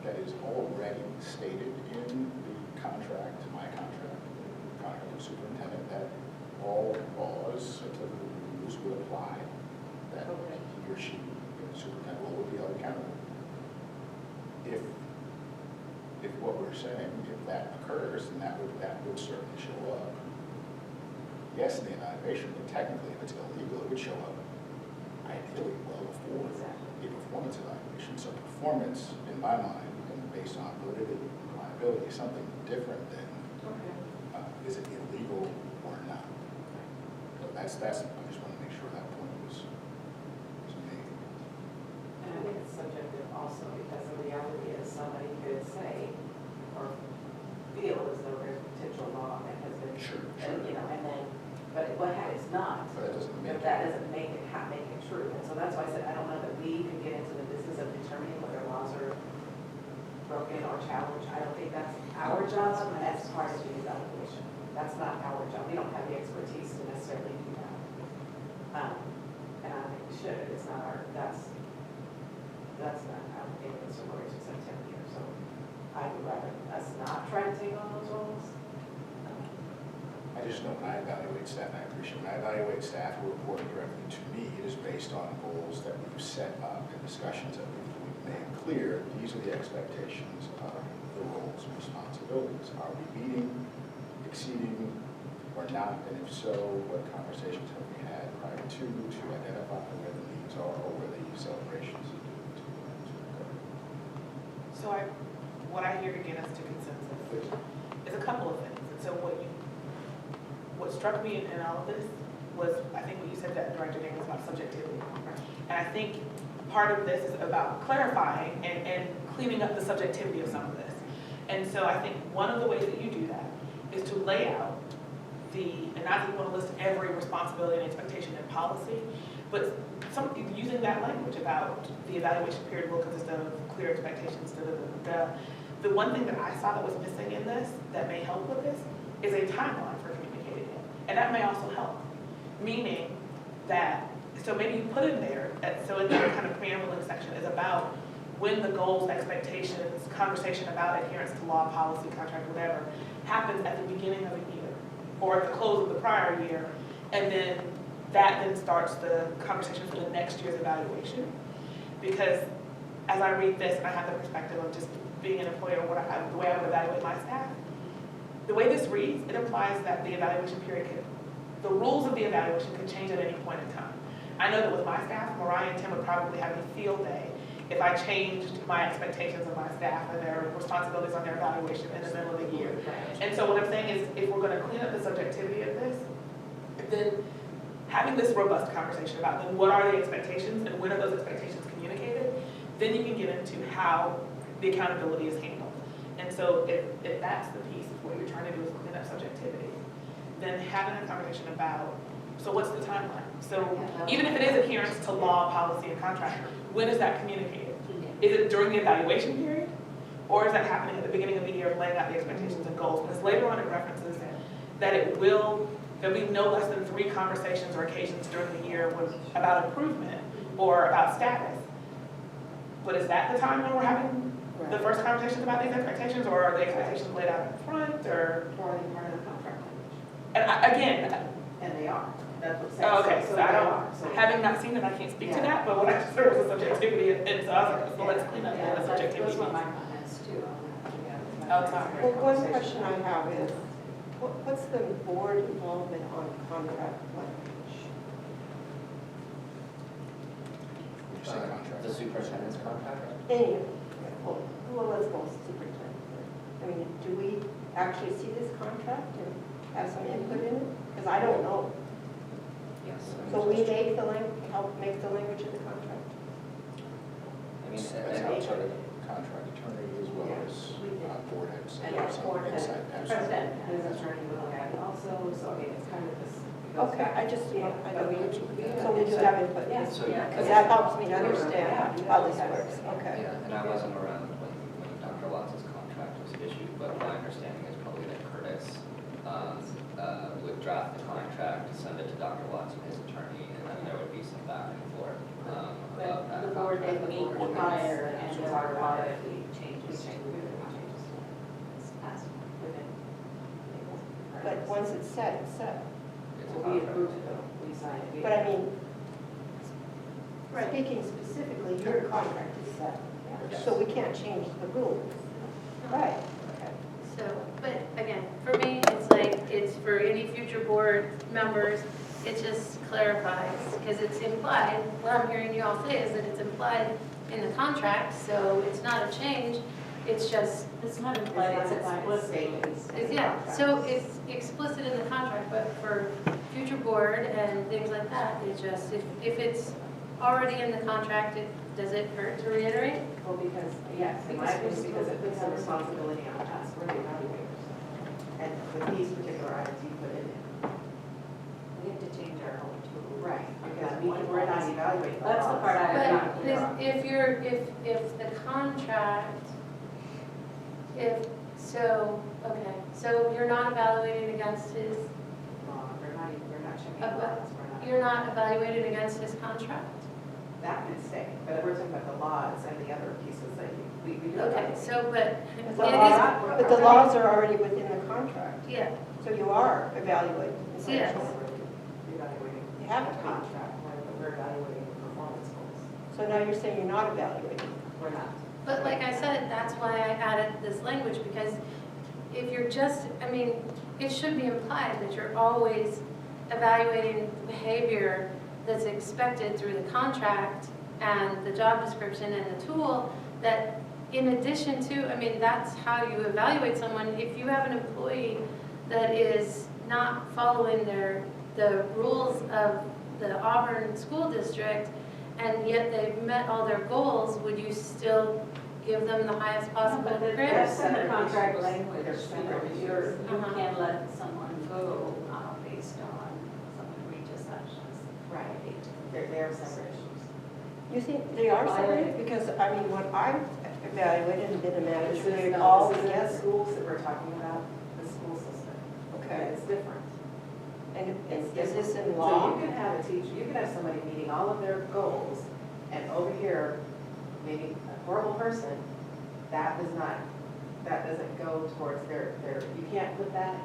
Speaker 7: that is already stated in the contract, my contract with the superintendent, that all laws, applicable rules would apply, that he or she, the superintendent, will be held accountable. If what we're saying, if that occurs, then that would certainly show up. Yes, in the evaluation, but technically, if it's illegal, it would show up ideally well before a performance evaluation. So performance, in my mind, and based on validity and reliability, is something different than is it illegal or not. So I just want to make sure that point was made.
Speaker 5: And I think it's subjective also, because the reality is somebody could say or feel as though there's potential law that has been,
Speaker 7: Sure.
Speaker 5: you know, and then, but what it's not.
Speaker 7: But that doesn't make
Speaker 5: That doesn't make it true. And so that's why I said, I don't know that we can get into the business of determining whether laws are broken or challenged. I don't think that's our job as part of the evaluation. That's not our job. We don't have the expertise to necessarily do that. And I don't think we should. It's not our, that's not our consideration here. So I would rather us not try to take on those roles.
Speaker 7: I just know when I evaluate staff, and I appreciate when I evaluate staff who report directly to me, it is based on goals that we've set up and discussions that we've made clear. These are the expectations of the roles and responsibilities. Are we meeting, exceeding, or not? And if so, what conversations have we had prior to identify where the needs are or where the celebrations are due to occur?
Speaker 1: So what I hear again as to consensus is a couple of things. And so what struck me in all of this was, I think what you said, that Director Daniels, about subjectivity. And I think part of this is about clarifying and cleaning up the subjectivity of some of this. And so I think one of the ways that you do that is to lay out and not that you want to list every responsibility and expectation in policy, but using that language about the evaluation period will consist of clear expectations. The one thing that I saw that was missing in this that may help with this is a timeline for communicating it. And that may also help. Meaning that, so maybe you put in there, so in that kind of preambling section is about when the goals, expectations, conversation about adherence to law, policy, contract, whatever, happens at the beginning of a year or at the close of the prior year, and then that then starts the conversation for the next year's evaluation. Because as I read this, and I have the perspective of just being an employer, the way I would evaluate my staff, the way this reads, it implies that the evaluation period the rules of the evaluation could change at any point in time. I know that with my staff, Mariah and Tim would probably have a field day if I changed my expectations of my staff and their responsibilities on their evaluation in the middle of the year. And so what I'm saying is, if we're going to clean up the subjectivity of this, then having this robust conversation about then what are the expectations and when are those expectations communicated, then you can get into how the accountability is handled. And so if that's the piece of what you're trying to do is clean up subjectivity, then having a conversation about, so what's the timeline? So even if it is adherence to law, policy, and contract, when is that communicated? Is it during the evaluation period? Or is that happening at the beginning of the year, laying out the expectations and goals? Because later on it references that there'll be no less than 3 conversations or occasions during the year about improvement or about status. But is that the time when we're having the first conversations about these expectations, or are the expectations laid out in front, or?
Speaker 5: Or are they part of the contract language?
Speaker 1: And
Speaker 5: And they are. That's what it says.
Speaker 1: oh, okay, so I
Speaker 5: they
Speaker 1: don't,
Speaker 5: are. So-
Speaker 1: having not seen it, I can't speak to that, but what I just heard was a subjectivity, and so I was like, well, let's clean up
Speaker 3: Yeah,
Speaker 1: the
Speaker 3: those
Speaker 1: subjectivity.
Speaker 3: were my comments too on that.
Speaker 1: Oh, sorry.
Speaker 4: Well, one question I have is, what's the board involvement on contract language?
Speaker 7: When you say contract.
Speaker 6: The superintendent's contract?
Speaker 4: Any, well, let's go superintendent. I mean, do we actually see this contract and have some input in it? Because I don't know.
Speaker 6: Yes.
Speaker 4: So we make help make the language of the contract?
Speaker 6: I mean,
Speaker 7: That's
Speaker 6: and
Speaker 7: started a contract attorney as well
Speaker 5: Yeah,
Speaker 7: as
Speaker 5: we did.
Speaker 7: board heads.
Speaker 5: And
Speaker 7: So
Speaker 5: our
Speaker 7: some
Speaker 5: board has,
Speaker 7: insight there. So-
Speaker 5: president, his attorney will look at it also, so I mean, it's kind of this. it goes
Speaker 4: Okay,
Speaker 5: back.
Speaker 4: I just,
Speaker 5: Yeah,
Speaker 4: I
Speaker 5: but
Speaker 4: don't,
Speaker 5: we-
Speaker 4: so we do have input,
Speaker 5: Yeah.
Speaker 6: So,
Speaker 4: because that helps me to
Speaker 5: Yeah.
Speaker 4: understand
Speaker 5: Yeah.
Speaker 4: how this works, okay.
Speaker 6: Yeah, and I wasn't around when Dr. Watts' contract was issued, but my understanding is probably that Curtis would draft the contract, send it to Dr. Watts and his attorney, and then there would be some back and forth about
Speaker 3: But
Speaker 6: that
Speaker 3: the board
Speaker 6: contract.
Speaker 3: would meet
Speaker 5: board
Speaker 3: prior
Speaker 5: meets
Speaker 3: and
Speaker 5: and
Speaker 3: talk
Speaker 5: talk
Speaker 3: about
Speaker 5: about
Speaker 3: if
Speaker 5: it.
Speaker 3: we changes
Speaker 5: We change, we make changes to it.
Speaker 3: It's passed.
Speaker 5: Within.
Speaker 4: But once it's set, it's set.
Speaker 6: It's a
Speaker 5: Well, we
Speaker 6: contract.
Speaker 5: approved it though, we signed it. We-
Speaker 4: But I mean, speaking specifically, your contract is set,
Speaker 5: Yes.
Speaker 4: so we can't change the rules. Right. Okay.
Speaker 2: So, but again, for me, it's like, it's for any future board members, it just clarifies, because it's implied, what I'm hearing you all say is that it's implied in the contract, so it's not a change, it's just,
Speaker 3: It's not implied, it's explicit.
Speaker 2: it's, yeah, so it's explicit in the contract, but for future board and things like that, it's just, if it's already in the contract, does it hurt to reiterate?
Speaker 5: Well, because, yes, in my opinion, because it puts the responsibility on us, we're the evaluators. And with these particular items, you put it in.
Speaker 3: We have to change our whole tool.
Speaker 5: Right. Because we're not evaluating the
Speaker 3: That's the
Speaker 5: laws.
Speaker 3: part I'm
Speaker 2: But
Speaker 3: not clear on.
Speaker 2: if the contract, okay, so you're not evaluating against his,
Speaker 5: Law, we're not checking the laws, we're not.
Speaker 2: you're not evaluating against his contract?
Speaker 5: That can stay, but we're talking about the laws and the other pieces that we do.
Speaker 2: Okay,
Speaker 5: evaluate.
Speaker 2: so, but
Speaker 4: But
Speaker 2: it
Speaker 4: the
Speaker 2: is,
Speaker 4: law- but the laws are already within the contract,
Speaker 2: yeah,
Speaker 4: so you are evaluating.
Speaker 2: Yes.
Speaker 5: We're evaluating
Speaker 4: You have
Speaker 5: the
Speaker 4: to be.
Speaker 5: contract, we're evaluating the performance goals.
Speaker 4: So now you're saying you're not evaluating.
Speaker 5: We're not.
Speaker 2: but like I said, that's why I added this language, because if you're just, I mean, it should be implied that you're always evaluating behavior that's expected through the contract and the job description and the tool, that in addition to, I mean, that's how you evaluate someone. If you have an employee that is not following the rules of the Auburn School District, and yet they've met all their goals, would you still give them the highest possible
Speaker 3: But
Speaker 2: grade?
Speaker 3: there's some
Speaker 5: Separate
Speaker 3: contract
Speaker 5: issues.
Speaker 3: language,
Speaker 5: They're separate
Speaker 3: you
Speaker 5: issues.
Speaker 3: can't let someone go based on some egregious actions.
Speaker 5: Right. They're separate issues.
Speaker 4: You think they are separated? Because, I mean, when I've evaluated and been a
Speaker 5: This
Speaker 4: manager,
Speaker 5: is
Speaker 4: they're
Speaker 5: not,
Speaker 4: all
Speaker 5: this is
Speaker 4: together.
Speaker 5: the schools that we're talking about, the school system.
Speaker 4: Okay.
Speaker 5: It's different.
Speaker 4: And
Speaker 5: It's
Speaker 4: is this
Speaker 5: different.
Speaker 4: in law?
Speaker 5: So you can have a teacher, you can have somebody meeting all of their goals, and over here, maybe a horrible person, that doesn't go towards their, you can't put that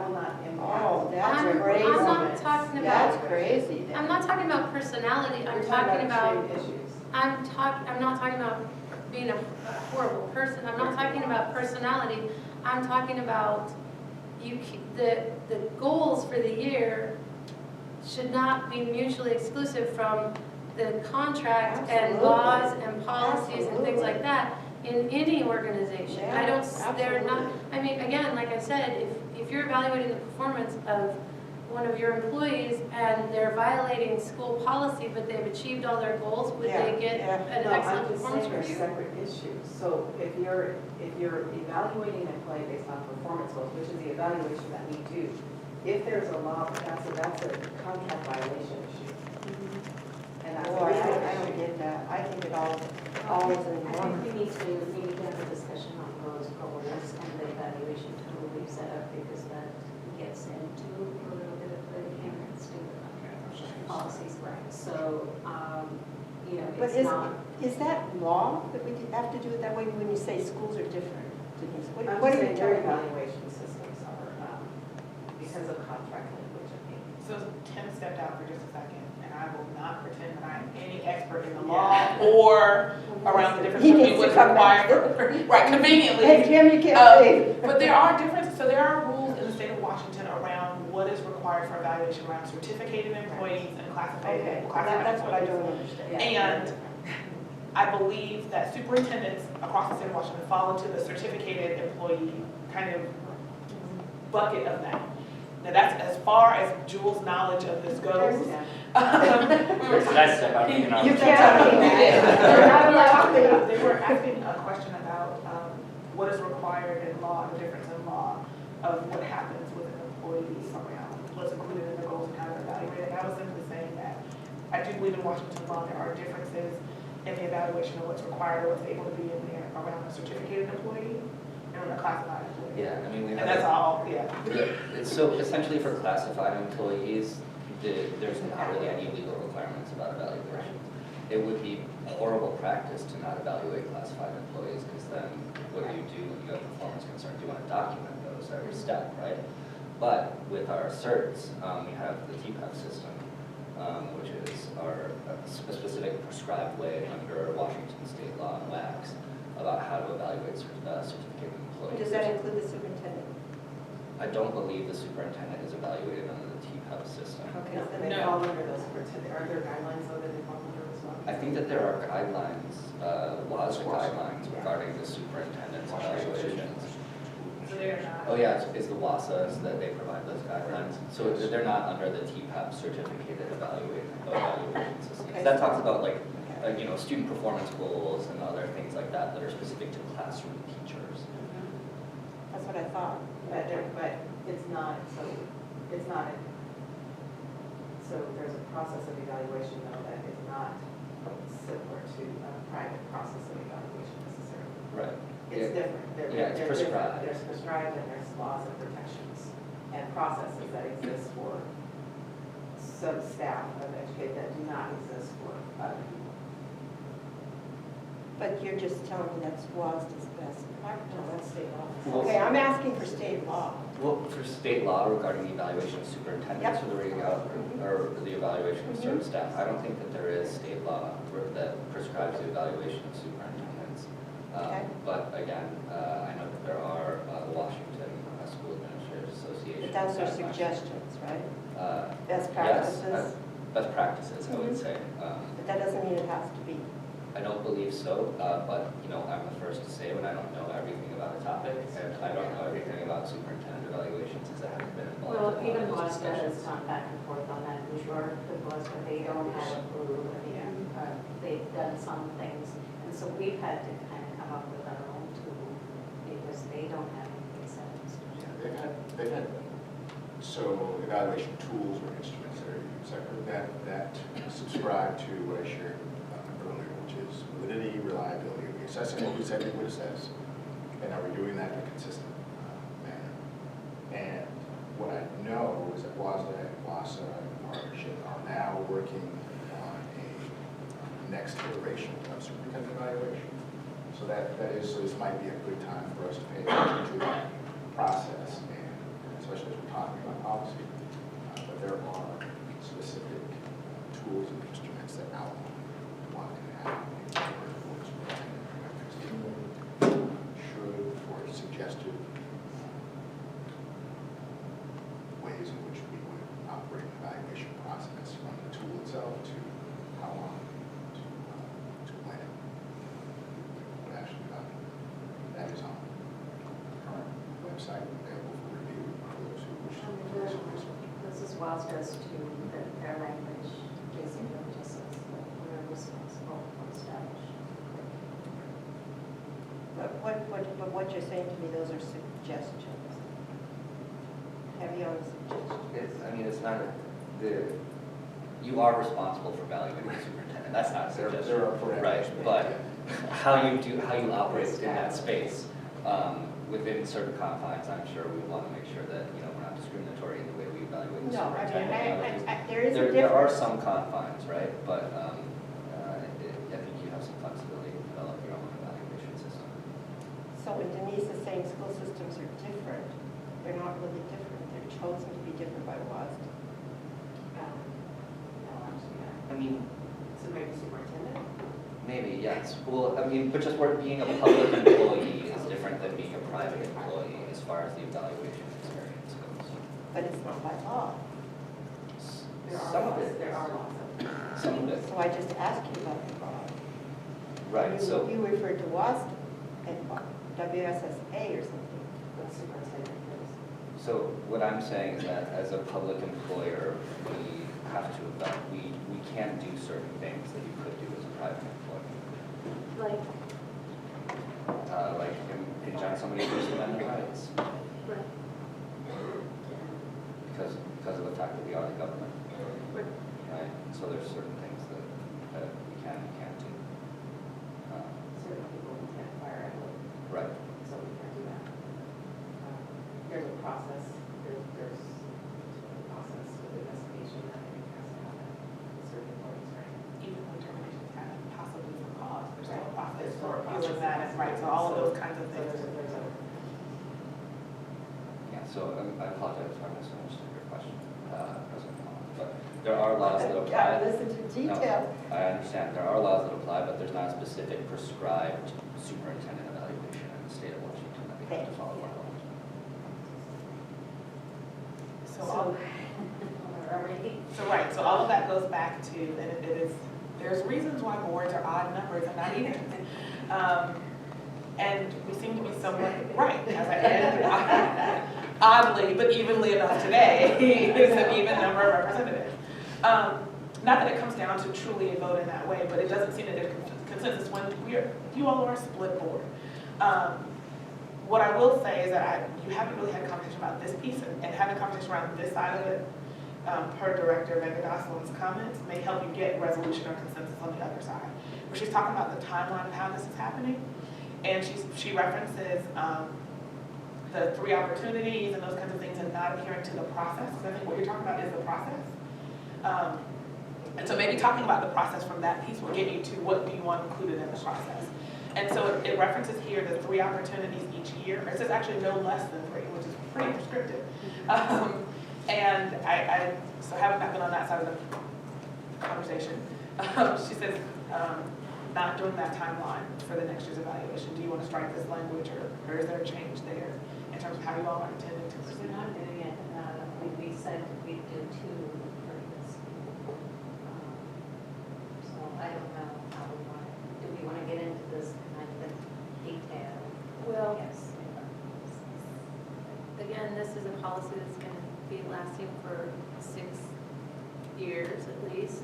Speaker 5: will not impact.
Speaker 4: Oh, that's
Speaker 2: I'm
Speaker 4: crazy.
Speaker 2: not talking
Speaker 4: That's
Speaker 2: about,
Speaker 4: crazy. then.
Speaker 2: I'm not talking about personality, I'm
Speaker 5: We're
Speaker 2: talking about,
Speaker 5: extreme issues.
Speaker 2: I'm not talking about being a horrible person, I'm not talking about personality, I'm talking about the goals for the year should not be mutually exclusive from the contract and
Speaker 4: Absolutely.
Speaker 2: laws and policies and things like that in any organization. I don't, they're not,
Speaker 4: Absolutely.
Speaker 2: I mean, again, like I said, if you're evaluating the performance of one of your employees and they're violating school policy, but they've achieved all their goals, would
Speaker 4: Yeah,
Speaker 2: they get
Speaker 4: yeah.
Speaker 2: an
Speaker 5: No,
Speaker 2: excellent
Speaker 5: I'm just
Speaker 2: performance
Speaker 5: saying they're
Speaker 2: review?
Speaker 5: separate issues. So if you're evaluating an employee based on performance goals, which is the evaluation that we do, if there's a law, that's a contract violation issue. And that's
Speaker 4: Boy, I
Speaker 5: a
Speaker 4: don't get that. I think it all is in
Speaker 3: I
Speaker 4: one.
Speaker 3: think we need to have a discussion on those goals and the evaluation tool we've set up, because that gets into a little bit of the inherent student policies, right? So,
Speaker 4: But
Speaker 3: it's not.
Speaker 4: is that law that we have to do it that way when you say schools are different? Denise? What
Speaker 5: I'm
Speaker 4: what
Speaker 5: just
Speaker 4: are you
Speaker 5: saying their
Speaker 4: telling me?
Speaker 5: evaluation systems are, because of contract language, I think.
Speaker 1: So Tim stepped out for just a second, and I will not pretend that I'm any expert in the law or around the difference
Speaker 4: He
Speaker 1: between
Speaker 4: needs
Speaker 1: what's
Speaker 4: to come back.
Speaker 1: required, right, conveniently.
Speaker 4: Hey, Tim, you can't
Speaker 1: Um,
Speaker 4: leave.
Speaker 1: But there are differences, so there are rules in the state of Washington around what is required for evaluation around certificated employees and classified
Speaker 4: Okay,
Speaker 1: classified
Speaker 4: that's what I
Speaker 1: employees.
Speaker 4: don't understand.
Speaker 1: And I believe that superintendents across the state of Washington fall into the certificated employee kind of bucket of that. Now, that's as far as Jules' knowledge of this goes.
Speaker 5: Yeah.
Speaker 8: That's about,
Speaker 4: You can't leave. You're not allowed to leave.
Speaker 1: They were asking a question about what is required in law, the difference in law of what happens with an employee around what's included in the goals and how they're evaluated. I was simply saying that I do believe in Washington law, there are differences in the evaluation of what's required or what's able to be in there around a certificated employee and a classified employee.
Speaker 6: Yeah, I mean, we
Speaker 1: And
Speaker 6: have.
Speaker 1: that's all, yeah.
Speaker 6: So essentially for classified employees, there's not really any legal requirements about evaluations. It would be horrible practice to not evaluate classified employees, because then what do? When you have performance concerns, you want to document those every step, right? But with our certs, we have the TPAP system, which is our a specific prescribed way under Washington state law and WACs about how to evaluate certificated employees.
Speaker 4: Does that include the superintendent?
Speaker 6: I don't believe the superintendent is evaluated under the TPAP system.
Speaker 4: Okay,
Speaker 5: No,
Speaker 4: so
Speaker 5: they
Speaker 1: No.
Speaker 5: fall under those, are there guidelines though that they fall under as well?
Speaker 6: I think that there are guidelines, WASDA guidelines regarding the superintendent's evaluations.
Speaker 1: So they're not.
Speaker 6: Oh yeah, it's the WASAs that they provide those guidelines. So they're not under the TPAP certificated evaluation system.
Speaker 4: Okay.
Speaker 6: That talks about like, student performance goals and other things like that that are specific to classroom teachers.
Speaker 4: That's what I thought.
Speaker 5: But it's not, so it's not, so there's a process of evaluation though that is not similar to a private process of evaluation necessarily.
Speaker 6: Right.
Speaker 5: It's different.
Speaker 6: Yeah, it's
Speaker 5: They're
Speaker 6: prescribed.
Speaker 5: different. There's prescribed and there's laws and protections and processes that exist for some staff of educate that do not exist for other people.
Speaker 4: But you're just telling me that's WASDA's best
Speaker 5: No,
Speaker 4: practice.
Speaker 5: that's state law.
Speaker 6: Well-
Speaker 4: Okay, I'm asking for state law.
Speaker 6: Well, for state law regarding the evaluation of superintendents or the rating out, or the evaluation of certain staff, I don't think that there is state law that prescribes the evaluation of superintendents.
Speaker 4: Okay.
Speaker 6: But again, I know that there are the Washington School Administrators Association.
Speaker 4: But those are
Speaker 6: guidelines.
Speaker 4: suggestions, right? Best
Speaker 6: Yes,
Speaker 4: practices?
Speaker 6: best practices, I would say.
Speaker 4: But that doesn't mean it has to be.
Speaker 6: I don't believe so, but, I'm the first to say when I don't know everything about a topic, and I don't know everything about superintendent evaluations, since I haven't been involved
Speaker 3: Well,
Speaker 6: in a lot
Speaker 3: even
Speaker 6: of those
Speaker 3: WASDA has
Speaker 6: discussions.
Speaker 3: gone back and forth on that, I'm sure, with WASDA, they don't have a clue, I mean, they've done some things, and so we've had to kind of come up with our own tool, because they don't have anything set in stone.
Speaker 7: Yeah, they've had, so evaluation tools or instruments that are used, that subscribe to what I shared earlier, which is validity, reliability, are we assessing what we said we would assess, and are we doing that in a consistent manner? And what I know is that WASDA and WASA in partnership are now working on a next iteration of superintendent evaluation. So so this might be a good time for us to pay attention to that process, and especially as we're talking about policy. But there are specific tools and instruments that outline what can happen should or suggested ways in which we would operate an evaluation process, from the tool itself to how long to when it would actually be done. That is on the current website, available for review for those who wish to do some research.
Speaker 3: This is WASDA's to their language, basically just says that we're responsible for establishing.
Speaker 4: But what you're saying to me, those are suggestions. Heavy on suggestions.
Speaker 6: It's not, you are responsible for evaluating the superintendent, that's not a suggestion.
Speaker 7: There are parameters.
Speaker 6: Right, but how you operate in that space, within certain confines, I'm sure we want to make sure that, we're not discriminatory in the way we evaluate the
Speaker 4: No, I mean,
Speaker 6: superintendent.
Speaker 4: there is a difference.
Speaker 6: There are some confines, right, but, I think you have some flexibility to develop your own evaluation system.
Speaker 4: So when Denise is saying school systems are different, they're not really different. They're chosen to be different by WASDA.
Speaker 3: No, actually,
Speaker 6: I mean,
Speaker 5: So maybe superintendent?
Speaker 6: maybe, yes. Well, but just being a public employee is different than being a private employee as far as the evaluation experience goes.
Speaker 4: But it's not by law.
Speaker 6: Some of it.
Speaker 5: There are laws.
Speaker 6: Some of it,
Speaker 4: So I just asked you about the law.
Speaker 6: right, so,
Speaker 4: You referred to WASDA and WSSA or something.
Speaker 5: But superintendent is.
Speaker 6: so what I'm saying is that as a public employer, we have to, we can do certain things that you could do as a private employee.
Speaker 3: like
Speaker 6: grant somebody First Amendment rights
Speaker 2: Right.
Speaker 6: because of the fact that we are the government,
Speaker 2: Right.
Speaker 6: right? So there's certain things that we can and can't do.
Speaker 3: Certain people can't fire at will,
Speaker 6: Right.
Speaker 5: So we can't do that. There's a process, there's a process with investigation that I think has to happen in certain parties, right?
Speaker 1: Even when terminations happen, possibly for cause, there's still a
Speaker 5: Right.
Speaker 1: process
Speaker 5: There's
Speaker 1: for
Speaker 5: still a
Speaker 1: appealing
Speaker 5: process.
Speaker 1: that, and right, so all of those kinds of
Speaker 5: So
Speaker 1: things.
Speaker 5: there's a,
Speaker 6: Yeah, so I apologize if I misunderstood your question, President Collins, but there are laws that apply.
Speaker 4: Gotta listen to
Speaker 6: No,
Speaker 4: detail.
Speaker 6: I understand, there are laws that apply, but there's not a specific prescribed superintendent evaluation in the state of Washington that we have to follow.
Speaker 1: So all,
Speaker 3: already.
Speaker 1: so right, so all of that goes back to, and it is, there's reasons why boards are odd numbers and not even. And we seem to be somewhat, right, as I said, oddly, but evenly enough today, is an even number of representatives. Not that it comes down to truly a vote in that way, but it doesn't seem that there's consensus when you all are a split board. What I will say is that you haven't really had a conversation about this piece, and having a conversation around this side of it, per Director Venkatachalam's comments, may help you get resolution or consensus on the other side. Where she's talking about the timeline of how this is happening, and she references the 3 opportunities and those kinds of things, and not adhering to the process, because I think what you're talking about is the process. And so maybe talking about the process from that piece will get you to what do you want included in the process. And so it references here the 3 opportunities each year. It says actually no less than 3, which is pretty prescriptive. And I so having not been on that side of the conversation, she says, not doing that timeline for the next year's evaluation. Do you want to strike this language, or is there a change there in terms of how you all are intending to
Speaker 3: We're
Speaker 1: proceed?
Speaker 3: not doing it, we said we'd do 2 for this. So I don't know how we want it. Do we want to get into this kind of detail?
Speaker 2: Well,
Speaker 3: Yes.
Speaker 2: again, this is a policy that's going to be lasting for 6 years at least.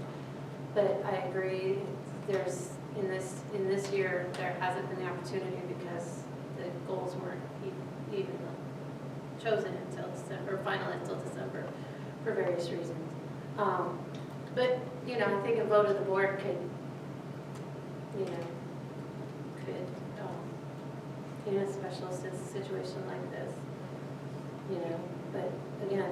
Speaker 2: But I agree, there's, in this year, there hasn't been the opportunity because the goals weren't even chosen until December, or final until December, for various reasons. But, I think a vote of the board could, in a special situation like this, but again,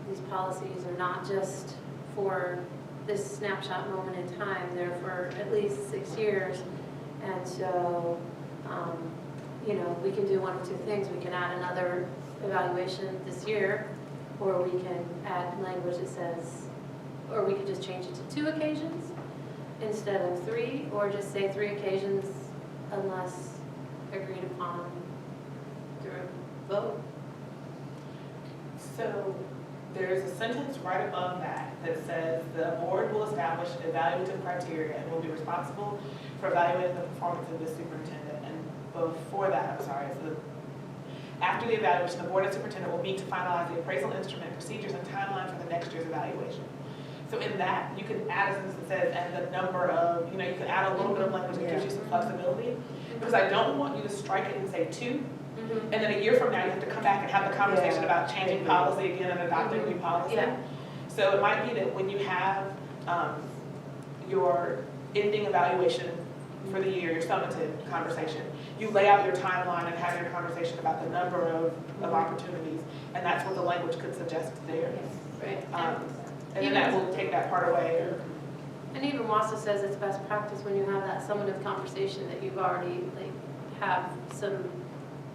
Speaker 2: these policies are not just for this snapshot moment in time, they're for at least 6 years. And so, we can do 1 of 2 things. We can add another evaluation this year, or we can add language that says, or we could just change it to 2 occasions instead of 3, or just say 3 occasions unless agreed upon through a vote.
Speaker 1: So there's a sentence right above that says the board will establish evaluative criteria and will be responsible for evaluating the performance of the superintendent. And before that, after the evaluation, the board and superintendent will meet to finalize the appraisal instrument, procedures, and timeline for the next year's evaluation. So in that, you could add a sentence that says, and the number of, you can add a little bit of language that gives you some flexibility. Because I don't want you to strike it and say 2, and then a year from now, you have to come back and have the conversation about changing policy again and adopting new policy.
Speaker 2: Yeah.
Speaker 1: So it might be that when you have your ending evaluation for the year, your summative conversation, you lay out your timeline and have your conversation about the number of opportunities, and that's what the language could suggest there.
Speaker 2: Right.
Speaker 1: And then that will take that part away.
Speaker 2: And even WASA says it's best practice when you have that summative conversation that you've already, have some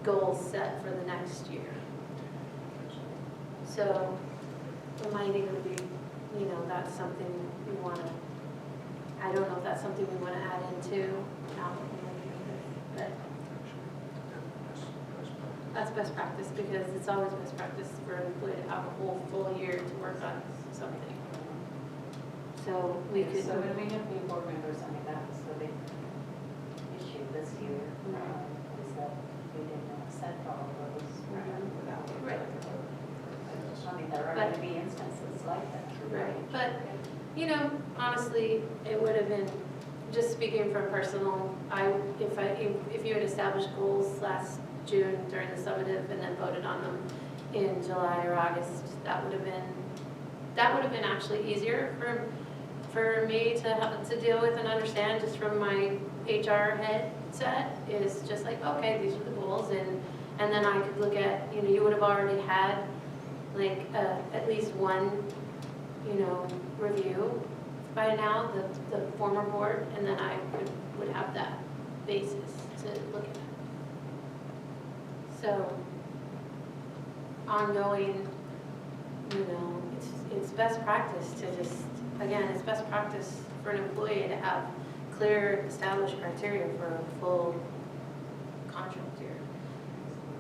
Speaker 2: goals set for the next year. So it might even be, that's something we want to, I don't know if that's something we want to add into. But that's best practice because it's always best practice for an employee to have a whole full year to work on something. So we could.
Speaker 3: So when we have new board members, that was the big issue this year, is that we didn't accept all of those.
Speaker 2: Right.
Speaker 3: There are going to be instances like that.
Speaker 2: Right, but, honestly, it would have been, just speaking from personal, if you had established goals last June during the summative and then voted on them in July or August, that would have been actually easier for me to deal with and understand just from my HR headset, is just like, okay, these are the goals, and then I could look at, you would have already had like at least one, review by now, the former board, and then I would have that basis to look at. So ongoing, it's best practice to just, again, it's best practice for an employee to have clear established criteria for a full contract year,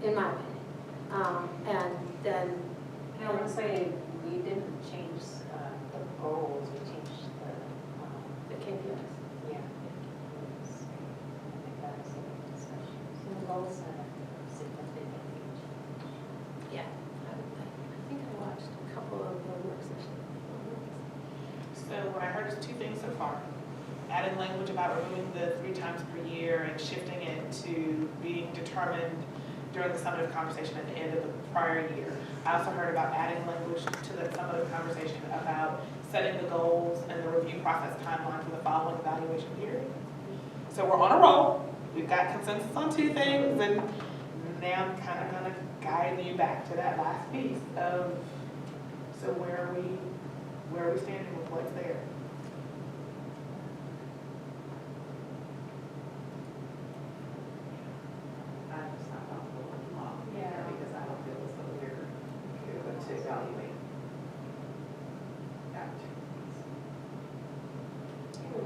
Speaker 2: in my opinion. And then,
Speaker 3: I want to say, we didn't change the goals, we changed
Speaker 2: the KPIs.
Speaker 3: yeah. I think that was a discussion. The goals are significant.
Speaker 2: Yeah, I think I watched a couple of the work sessions.
Speaker 1: So what I heard is two things so far. Adding language about removing the 3 times per year and shifting it to being determined during the summative conversation at the end of the prior year. I also heard about adding language to the summative conversation about setting the goals and the review process timeline for the following evaluation period. So we're on a roll. We've got consensus on 2 things, and now I'm kind of going to guide you back to that last piece of, so where are we standing with what's there?
Speaker 5: I'm just not comfortable with the law.
Speaker 3: Yeah.
Speaker 5: Because I don't feel as though we're good to evaluate opportunities.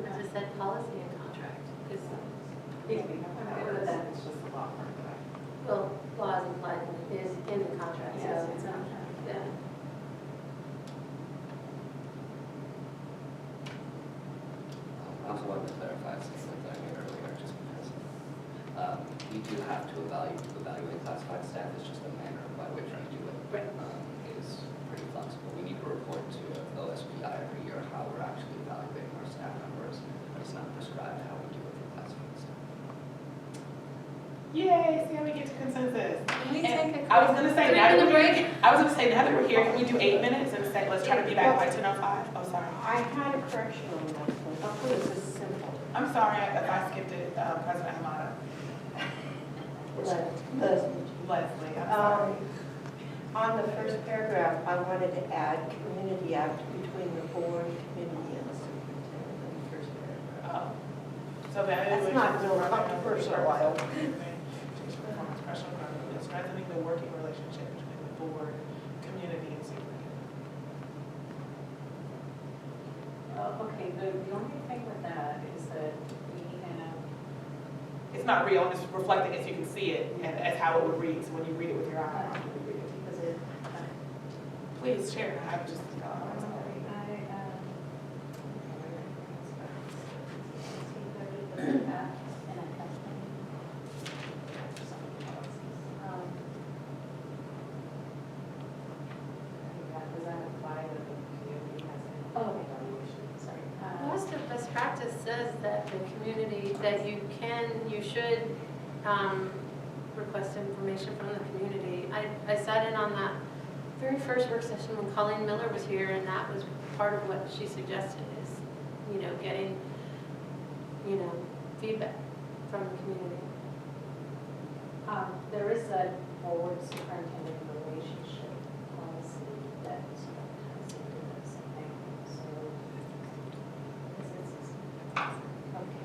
Speaker 2: I just said policy and contract, because,
Speaker 5: I'm good with that, it's just a law firm, but
Speaker 2: well, law is implied is in the contract, so.
Speaker 3: Yes, it's on track.
Speaker 2: Yeah.
Speaker 6: I also wanted to clarify something that I made earlier, just because we do have to evaluate classified staff. It's just the manner by which I do it
Speaker 2: Right.
Speaker 6: is pretty flexible. We need to report to OSPI every year how we're actually evaluating our staff members, but it's not prescribed how we do it for classified staff.
Speaker 1: Yay, see how we get to consensus.
Speaker 2: Can we
Speaker 1: And
Speaker 2: take a
Speaker 1: I was gonna say, now that
Speaker 2: quick
Speaker 1: we're
Speaker 2: break?
Speaker 1: here, I was gonna say, now that we're here, can we do 8 minutes and say, let's try to be back by 10:05? Oh, sorry.
Speaker 4: I had a correction on that one. This is simple.
Speaker 1: I'm sorry if I skipped it, President Hamada. Leslie, I'm sorry.
Speaker 4: On the first paragraph, I wanted to add community act between the board, committee, and the superintendent in the first paragraph.
Speaker 1: Oh. So that is.
Speaker 4: That's not real controversial, I hope.
Speaker 1: Strengthening the working relationship between the board, community, and superintendent.
Speaker 3: Okay, the only thing with that is that we have,
Speaker 1: It's not real, I'm just reflecting as you can see it, and as how it would read, so when you read it with your eyes.
Speaker 3: because it,
Speaker 1: Please share, I'm just,
Speaker 5: does that apply that the community has an
Speaker 3: Oh.
Speaker 5: evaluation? Sorry.
Speaker 2: Most of best practice says that the community, that you should request information from the community. I sat in on that very first work session when Colleen Miller was here, and that was part of what she suggested is, getting, feedback from the community.
Speaker 3: There is a board superintendent relationship policy that has to do this, I think, so. Okay.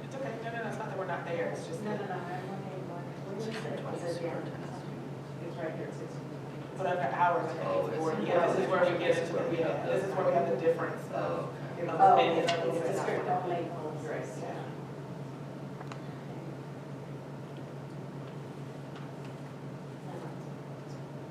Speaker 1: it's okay, no, it's not that we're not there, it's just
Speaker 3: No,
Speaker 1: that,
Speaker 3: I'm wondering what is it?
Speaker 5: It's right here, 16.
Speaker 1: but under hours, I think it's board, yeah, this is where we get into the, this is where we have the difference of,
Speaker 6: Oh, okay.
Speaker 1: of
Speaker 3: Oh,
Speaker 1: opinion.
Speaker 3: it's descriptive labels.
Speaker 5: Right.
Speaker 1: Yeah.